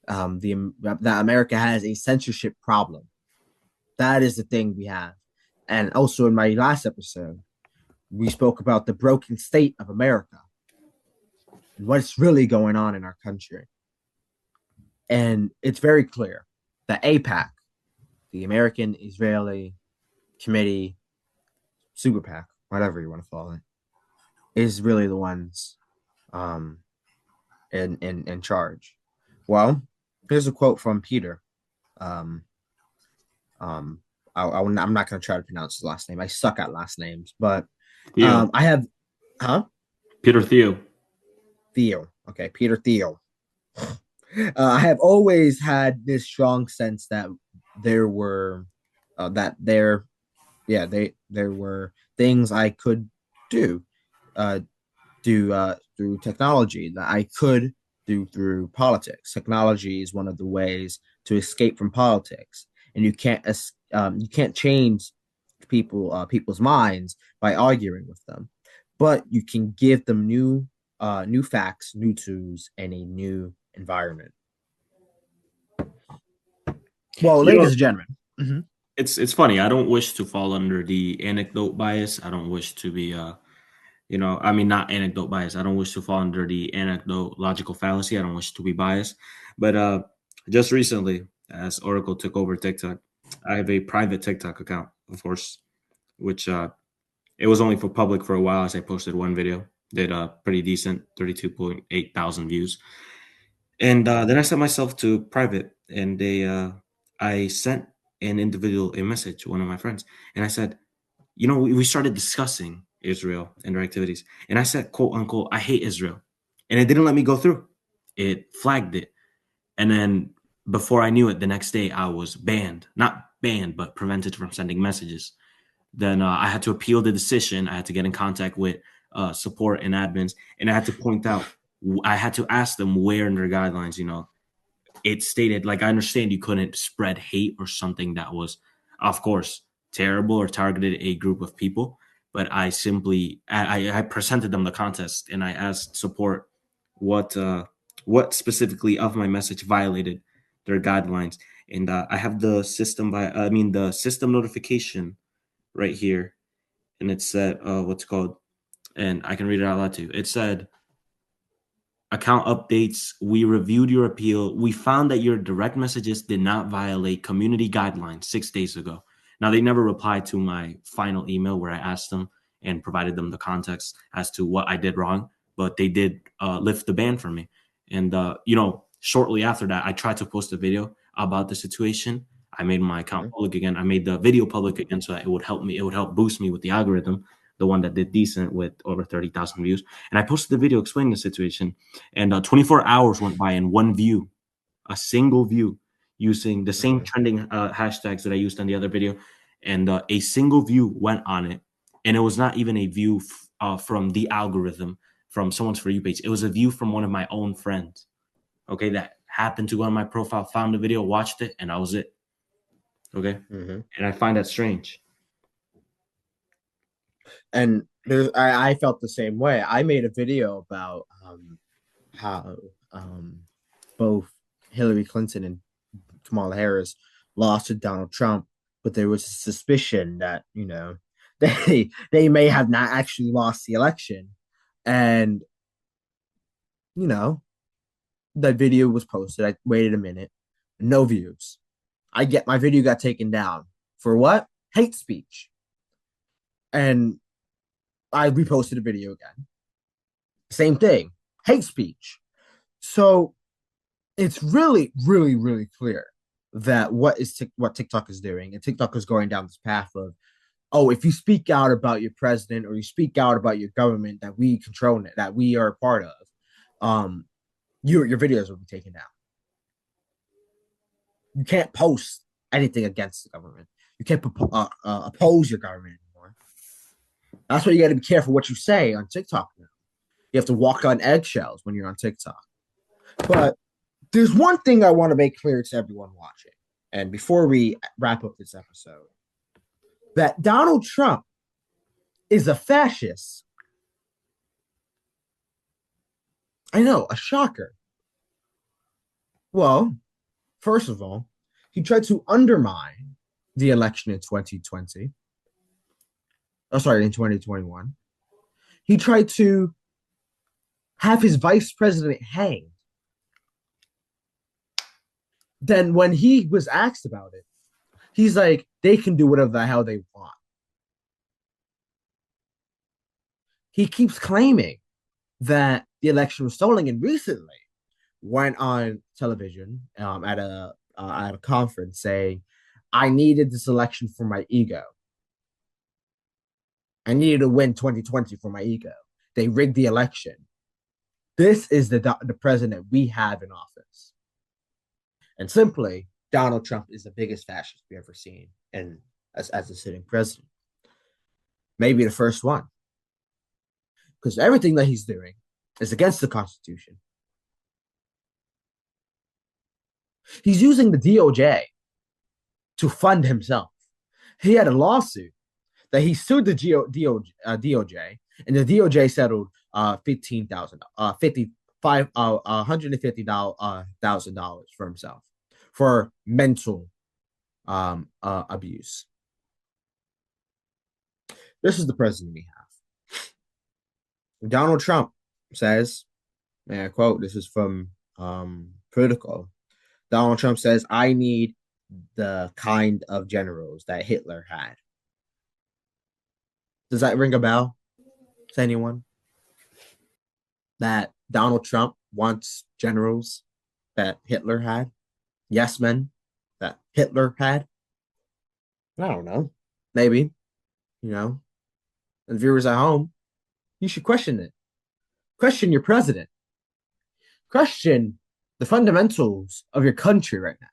that America has a censorship problem. That is the thing we have. And also in my last episode, we spoke about the broken state of America and what's really going on in our country. And it's very clear that AIPAC, the American Israeli Committee, Super PAC, whatever you want to call it, is really the ones in charge. Well, here's a quote from Peter. I'm not going to try to pronounce his last name. I suck at last names, but I have, Peter Thiel. Theo. Okay, Peter Thiel. I have always had this strong sense that there were that there yeah they there were things I could do uh through technology that I could do through politics. Technology is one of the ways to escape from politics, and you can't change people's minds by arguing with them, but you can give them new facts, new tools, and a new environment. Well, You know, ladies and gentlemen, mhm. it's funny. I don't wish to fall under the anecdote bias. I don't wish to be I mean, not anecdote bias. I don't wish to fall under the anecdote logical fallacy. I don't wish to be biased. But just recently, as Oracle took over TikTok, I have a private TikTok account, of course, which it was only for public for a while as I posted one video, did pretty decent, 32.8 thousand views. And then I set myself to private, and I sent an individual a message, one of my friends, and I said, we started discussing Israel and their activities. And I said, quote unquote, I hate Israel. And it didn't let me go through. It flagged it. And then before I knew it, the next day I was banned. Not banned, but prevented from sending messages. Then I had to appeal the decision. I had to get in contact with support and admins. And I had to point out, I had to ask them where in their guidelines, it stated, like, I understand you couldn't spread hate or something that was, of course, terrible or targeted a group of people, but I simply I presented them the contest and I asked support what specifically of my message violated their guidelines. And I have the system notification right here, and it said what's called, and I can read it out loud to you. It said, account updates. We reviewed your appeal. We found that your direct messages did not violate community guidelines 6 days ago. Now, they never replied to my final email where I asked them and provided them the context as to what I did wrong, but they did lift the ban from me. And, shortly after that, I tried to post a video about the situation. I made my account public again. I made the video public again so that it would help me. It would help boost me with the algorithm, the one that did decent with over 30,000 views. And I posted the video explaining the situation. And 24 hours went by and one view, a single view, using the same trending hashtags that I used on the other video. And a single view went on it. And it was not even a view from the algorithm, from someone's For You page. It was a view from one of my own friends, okay, that happened to go on my profile, found the video, watched it, and that was it. Okay. Mm-hmm. And I find that strange. And I felt the same way. I made a video about how both Hillary Clinton and Kamala Harris lost to Donald Trump, but there was a suspicion that they may have not actually lost the election, and that video was posted. I waited a minute, no views. My video got taken down for what? Hate speech, and I reposted a video again. Same thing, hate speech. So it's really, really, really clear that what TikTok is doing, and TikTok is going down this path of, oh, if you speak out about your president or you speak out about your government that we control, that we are a part of, your videos will be taken down. You can't post anything against the government. You can't oppose your government anymore. That's why you got to be careful what you say on TikTok now. You have to walk on eggshells when you're on TikTok. But there's one thing I want to make clear to everyone watching, and before we wrap up this episode, that Donald Trump is a fascist. I know, a shocker. Well, first of all, he tried to undermine the election in 2020. Oh, sorry, in 2021. He tried to have his vice president hanged. Then when he was asked about it, he's like, they can do whatever the hell they want. He keeps claiming that the election was stolen, and recently went on television at a conference saying, I needed this election for my ego. I needed to win 2020 for my ego. They rigged the election. This is the president we have in office. And simply, Donald Trump is the biggest fascist we've ever seen, and as a sitting president, maybe the first one, because everything that he's doing is against the Constitution. He's using the DOJ to fund himself. He had a lawsuit that he sued the DOJ, and the DOJ settled $150,000 for himself for mental abuse. This is the president we have. Donald Trump says, and I quote, this is from Politico. Donald Trump says, I need the kind of generals that Hitler had. Does that ring a bell to anyone? That Donald Trump wants generals that Hitler had? Yes men that Hitler had? I don't know. Maybe. And viewers at home, you should question it. Question your president. Question the fundamentals of your country right now.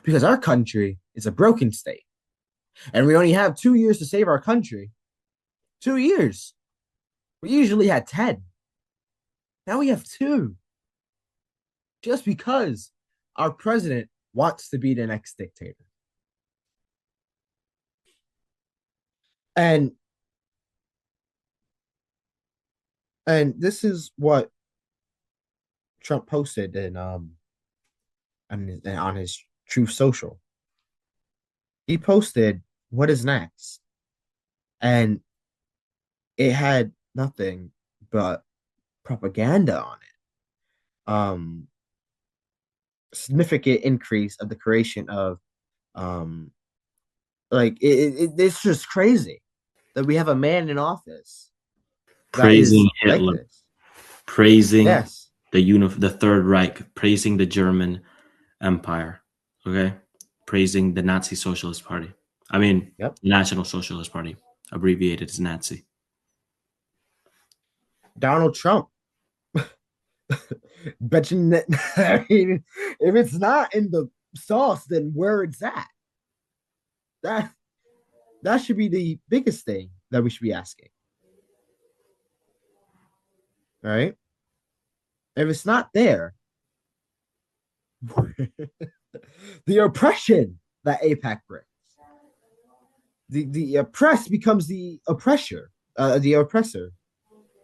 Because our country is a broken state. And we only have 2 years to save our country. 2 years. We usually had 10. Now we have 2. Just because our president wants to be the next dictator. And this is what Trump posted on his Truth Social. He posted, "What is next?" And it had nothing but propaganda on it. Significant increase of the creation of it's just crazy that we have a man in office Praising like Hitler, this. praising Yes. the Third Reich, praising the German Empire, okay, praising the Nazi Socialist Party. I mean, Yep. National Socialist Party, abbreviated as Nazi. Donald Trump. Bet you I mean, if it's not in the sauce, then where it's at? That should be the biggest thing that we should be asking. All right. If it's not there, the oppression that AIPAC brings, the oppressed becomes the oppressor. The oppressor.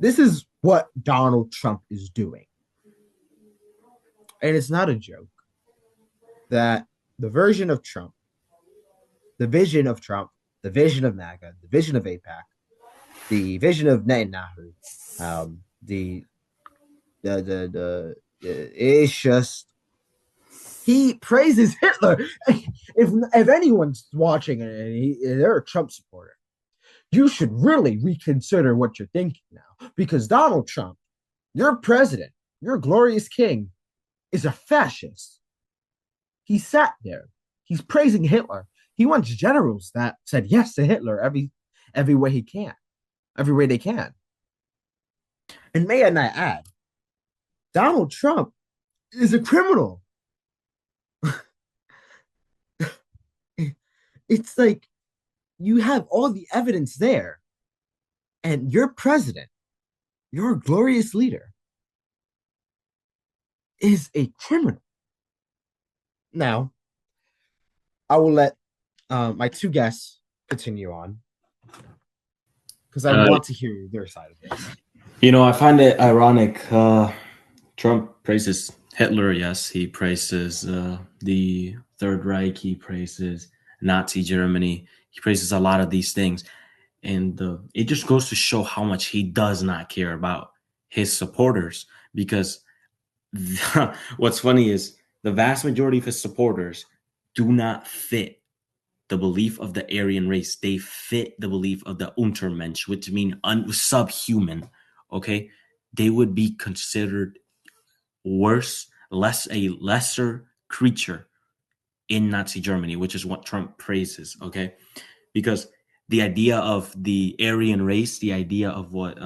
This is what Donald Trump is doing. And it's not a joke that the version of Trump, the vision of Trump, the vision of MAGA, the vision of AIPAC, the vision of Netanyahu, it's just he praises Hitler. If anyone's watching and they're a Trump supporter, you should really reconsider what you're thinking now, because Donald Trump, your president, your glorious king, is a fascist. He sat there. He's praising Hitler. He wants generals that said yes to Hitler every way he can, every way they can. And may I not add, Donald Trump is a criminal. It's like you have all the evidence there, and your president, your glorious leader, is a criminal. Now, I will let my two guests continue on because I want to hear their side of this. I find it ironic. Trump praises Hitler, yes. He praises the Third Reich. He praises Nazi Germany. He praises a lot of these things. And it just goes to show how much he does not care about his supporters. Because what's funny is the vast majority of his supporters do not fit the belief of the Aryan race. They fit the belief of the Untermensch, which means subhuman. Okay, they would be considered worse, a lesser creature in Nazi Germany, which is what Trump praises. Okay, because the idea of the Aryan race, the idea of what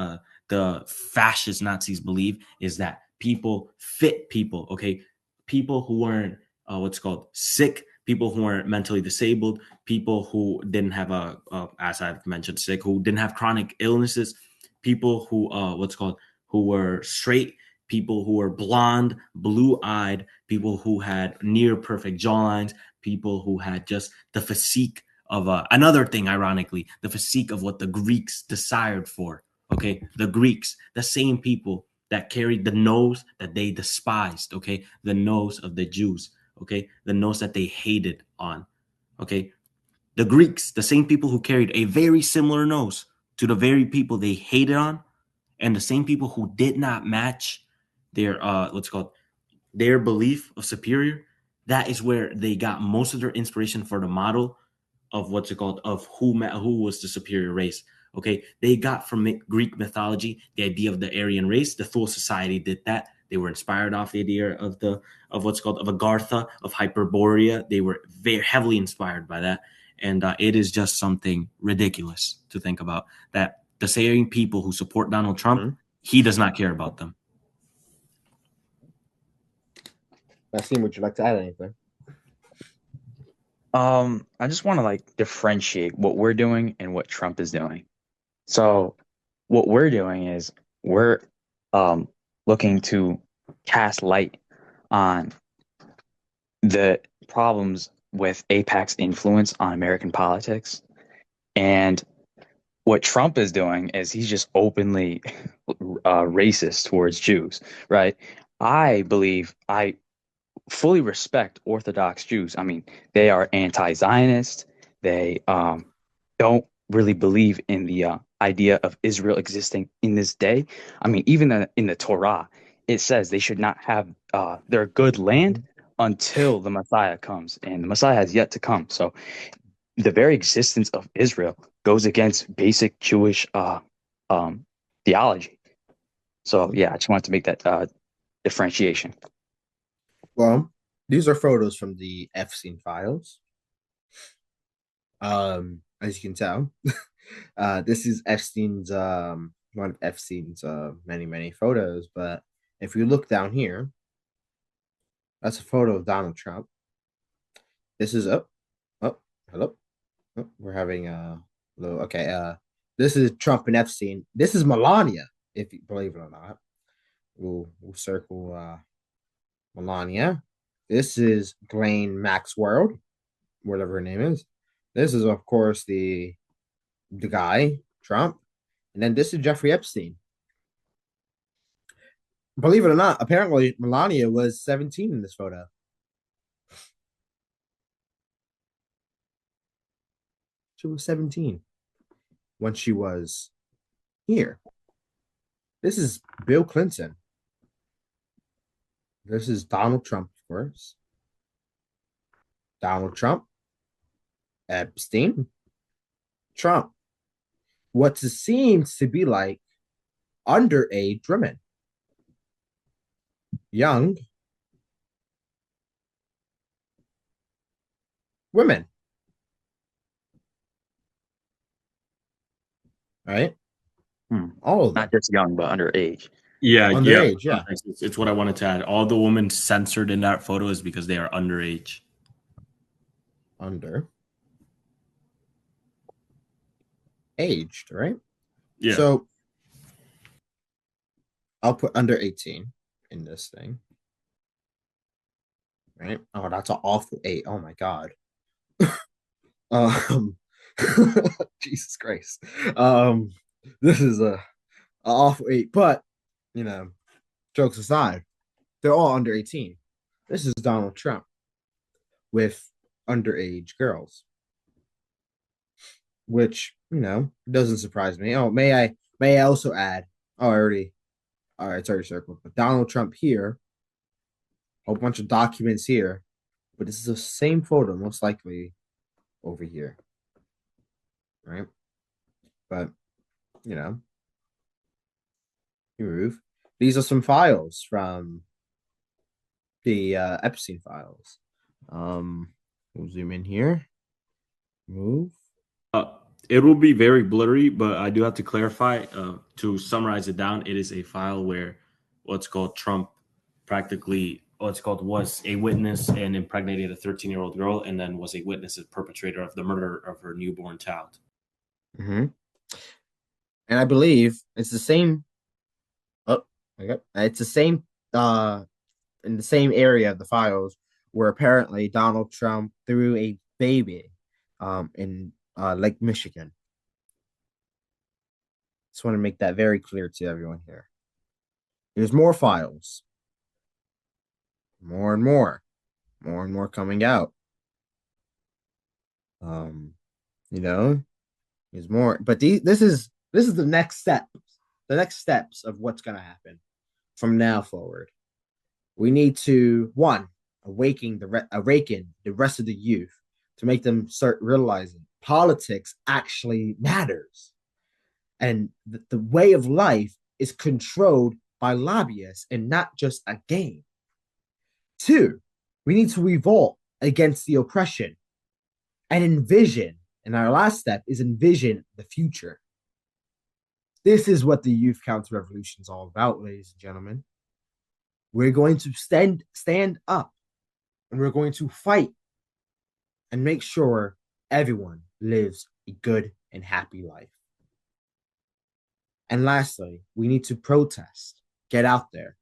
the fascist Nazis believe is that people fit people. Okay, people who weren't sick, people who are mentally disabled, people who didn't have as I've mentioned, sick, who didn't have chronic illnesses, people who who were straight, people who were blonde, blue-eyed, people who had near perfect jawlines, people who had just the physique of another thing, ironically, the physique of what the Greeks desired for. Okay, the Greeks, the same people that carried the nose that they despised. Okay, the nose of the Jews. Okay, the nose that they hated on. Okay, the Greeks, the same people who carried a very similar nose to the very people they hated on, and the same people who did not match their their belief of superior. That is where they got most of their inspiration for the model of of who was the superior race. Okay, they got from Greek mythology the idea of the Aryan race. The Thule Society did that. They were inspired off the idea of Agartha, of Hyperborea. They were very heavily inspired by that, and it is just something ridiculous to think about that the same people who support Donald Trump, he does not care about them. Nassim, would you like to add anything? I just want to like differentiate what we're doing and what Trump is doing. So what we're doing is we're looking to cast light on the problems with AIPAC's influence on American politics. And what Trump is doing is he's just openly racist towards Jews, right? I believe I fully respect Orthodox Jews. I mean, they are anti-Zionist. They don't really believe in the idea of Israel existing in this day. I mean, even in the Torah, it says they should not have their good land until the Messiah comes, and the Messiah has yet to come. So the very existence of Israel goes against basic Jewish theology. So yeah, I just wanted to make that differentiation. Well, these are photos from the Epstein files. As you can tell, this is Epstein's one of Epstein's many photos. But if you look down here, that's a photo of Donald Trump. This is hello. Oh, we're having a little okay. This is Trump and Epstein. This is Melania, if you believe it or not. We'll circle Melania. This is Ghislaine Maxwell, whatever her name is. This is, of course, the guy, Trump. And then this is Jeffrey Epstein. Believe it or not, apparently Melania was 17 in this photo. She was 17 when she was here. This is Bill Clinton. This is Donald Trump, of course. Donald Trump, Epstein, Trump. What seems to be like underage women. Young women. Right? All of them. Not just young, but underage. Yeah, Underage, yeah. It's what I wanted to add. All the women censored in that photo is because they are underage. Aged, right? Yeah. So I'll put under 18 in this thing. Right? Oh, that's an awful 8. Oh my god. Jesus Christ. This is a awful 8, but you know, jokes aside, they're all under 18. This is Donald Trump with underage girls, which doesn't surprise me. Oh, may I also add? Oh, all right, it's already circled. But Donald Trump here, a whole bunch of documents here, but this is the same photo, most likely over here, right? But remove. These are some files from the Epstein files. We'll zoom in here. Move. It will be very blurry, but I do have to clarify. To summarize it down, it is a file where Trump practically was a witness and impregnated a 13-year-old girl, and then was a witness and perpetrator of the murder of her newborn child. Mm-hmm. And I believe it's the same. Oh, okay. It's the same. In the same area of the files where apparently Donald Trump threw a baby, in Lake Michigan. Just want to make that very clear to everyone here. There's more files, more and more coming out. You know, there's more, but this is the next step, the next steps of what's going to happen from now forward. We need to awaken the rest of the youth to make them start realizing politics actually matters, and the way of life is controlled by lobbyists and not just a game. 2, we need to revolt against the oppression and envision. And our last step is envision the future. This is what the Youth Counter-Revolution is all about, ladies and gentlemen. We're going to stand up, and we're going to fight and make sure everyone lives a good and happy life. And lastly, we need to protest, get out there.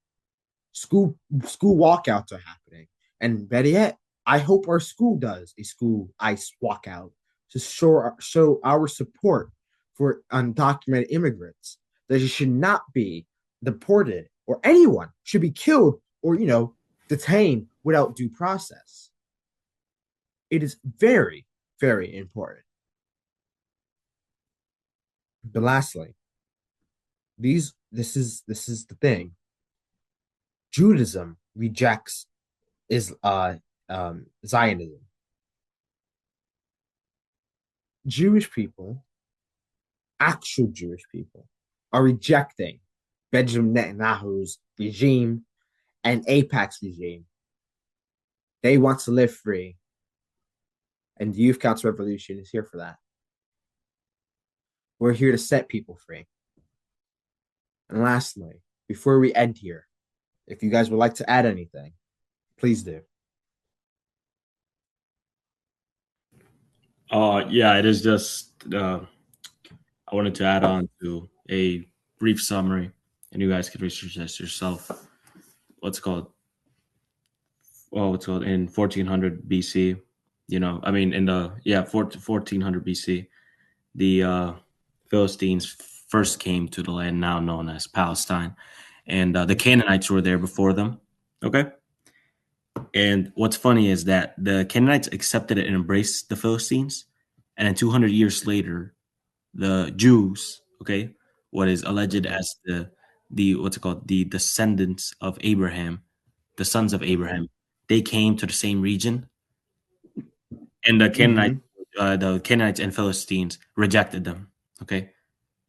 School walkouts are happening. And better yet, I hope our school does a school ICE walkout to show our support for undocumented immigrants, that it should not be deported, or anyone should be killed or, detained without due process. It is very, very important. But lastly, this is the thing. Judaism rejects Zionism. Jewish people, actual Jewish people, are rejecting Benjamin Netanyahu's regime and AIPAC's regime. They want to live free, and the Youth Counter-Revolution is here for that. We're here to set people free. And lastly, before we end here, if you guys would like to add anything, please do. Yeah, it is just I wanted to add on to a brief summary, and you guys could research this yourself. What's called in 1400 BC. In the 1400 BC, the Philistines first came to the land now known as Palestine, and the Canaanites were there before them. Okay. And what's funny is that the Canaanites accepted it and embraced the Philistines, and then 200 years later, the Jews, okay, what is alleged as the descendants of Abraham, the sons of Abraham, they came to the same region, and the Canaanites and Philistines rejected them. Okay,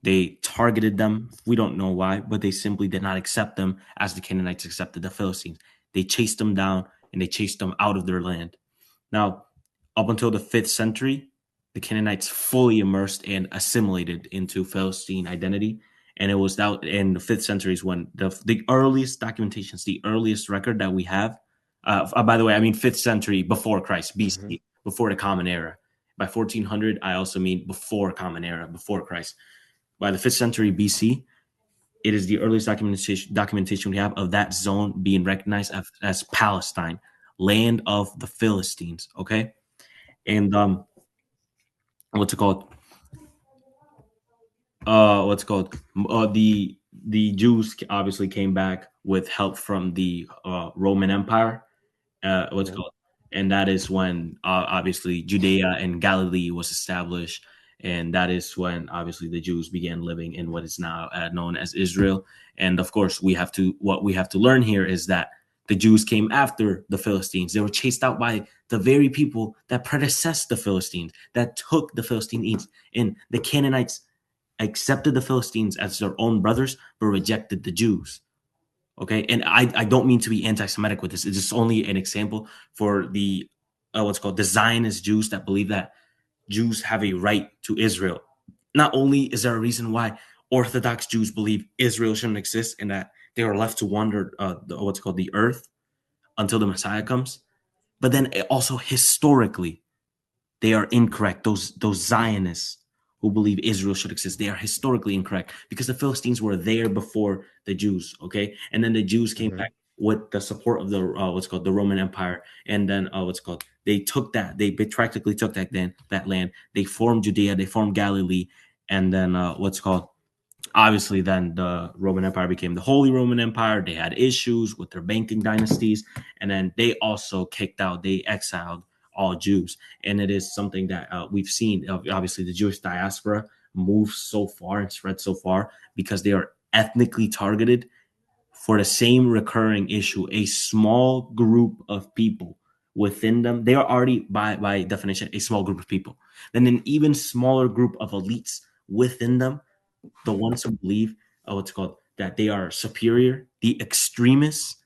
they targeted them. We don't know why, but they simply did not accept them as the Canaanites accepted the Philistines. They chased them down and they chased them out of their land. Now, up until the 5th century, the Canaanites fully immersed and assimilated into Philistine identity. And it was that in the 5th century is when the earliest documentations, the earliest record that we have. By the way, I mean 5th century before Christ, BC, before the Common Era. By 1400, I also mean before Common Era, before Christ. By the 5th century BC, it is the earliest documentation we have of that zone being recognized as Palestine, land of the Philistines. Okay, and what's it called? The Jews obviously came back with help from the Roman Empire. Called? And that is when obviously Judea and Galilee was established. And that is when obviously the Jews began living in what is now known as Israel. And of course, what we have to learn here is that the Jews came after the Philistines. They were chased out by the very people that predecessed the Philistines, that took the Philistines in. The Canaanites accepted the Philistines as their own brothers, but rejected the Jews. Okay, and I don't mean to be anti-Semitic with this. It's just only an example for the the Zionist Jews that believe that Jews have a right to Israel. Not only is there a reason why Orthodox Jews believe Israel shouldn't exist and that they are left to wander the earth until the Messiah comes. But then also historically, they are incorrect. Those Zionists who believe Israel should exist, they are historically incorrect because the Philistines were there before the Jews. Okay, and then the Jews came back with the support of the what's called the Roman Empire, and then they took that, they practically took that land. They formed Judea, they formed Galilee, and then obviously then the Roman Empire became the Holy Roman Empire. They had issues with their banking dynasties, and then they also they exiled all Jews. And it is something that we've seen. Obviously, the Jewish diaspora moved so far and spread so far because they are ethnically targeted for the same recurring issue. A small group of people within them, they are already by definition a small group of people. Then an even smaller group of elites within them, the ones who believe that they are superior, the extremists,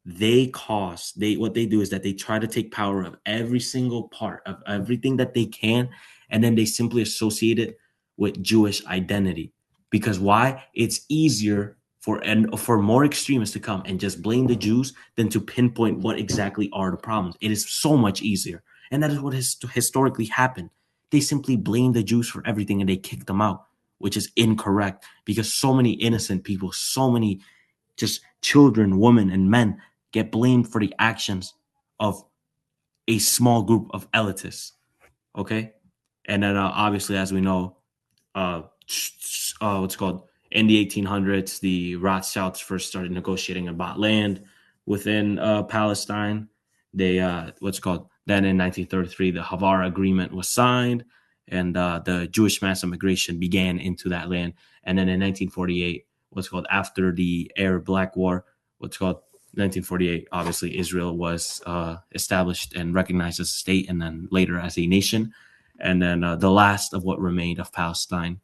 what they do is that they try to take power of every single part of everything that they can, and then they simply associate it with Jewish identity. Because why? It's easier for more extremists to come and just blame the Jews than to pinpoint what exactly are the problems. It is so much easier, and that is what has historically happened. They simply blame the Jews for everything and they kick them out, which is incorrect because so many innocent people, so many just children, women, and men get blamed for the actions of a small group of elitists. Okay, and then obviously, as we know, what's called in the 1800s, the Rothschilds first started negotiating about land within Palestine. They then in 1933 the Havara Agreement was signed, and the Jewish mass immigration began into that land. And then in 1948, after the Arab-Black War, 1948, obviously Israel was established and recognized as a state, and then later as a nation. And then the last of what remained of Palestine,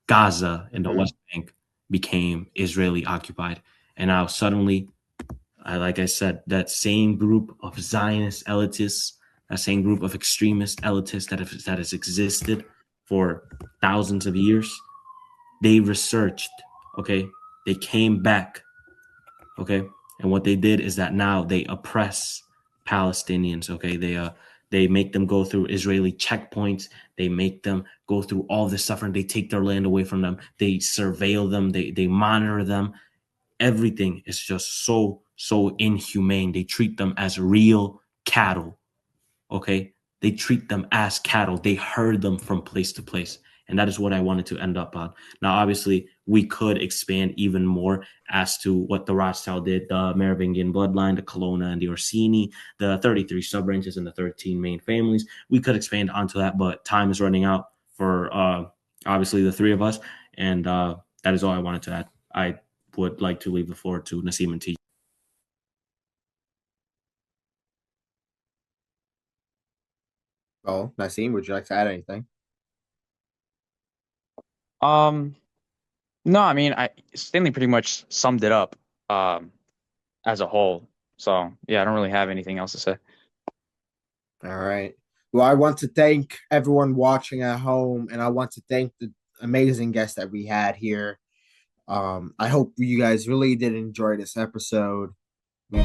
Gaza and the West Bank, became Israeli occupied. And now suddenly, like I said, that same group of Zionist elitists, that same group of extremist elitists that has existed for thousands of years, they researched, okay? They came back, okay? And what they did is that now they oppress Palestinians, okay? They make them go through Israeli checkpoints. They make them go through all this suffering. They take their land away from them. They surveil them. They monitor them. Everything is just so inhumane. They treat them as real cattle, okay? They treat them as cattle. They herd them from place to place. And that is what I wanted to end up on. Now, obviously, we could expand even more as to what the Rothschild did, the Merovingian bloodline, the Colonna and the Orsini, the 33 sub-branches and the 13 main families. We could expand onto that, but time is running out for obviously the three of us. And that is all I wanted to add. I would like to leave the floor to Nasim and T. Well, Nasim, would you like to add anything? No, I mean, Stanley pretty much summed it up as a whole. So yeah, I don't really have anything else to say. All right. Well, I want to thank everyone watching at home, and I want to thank the amazing guests that we had here. I hope you guys really did enjoy this episode. We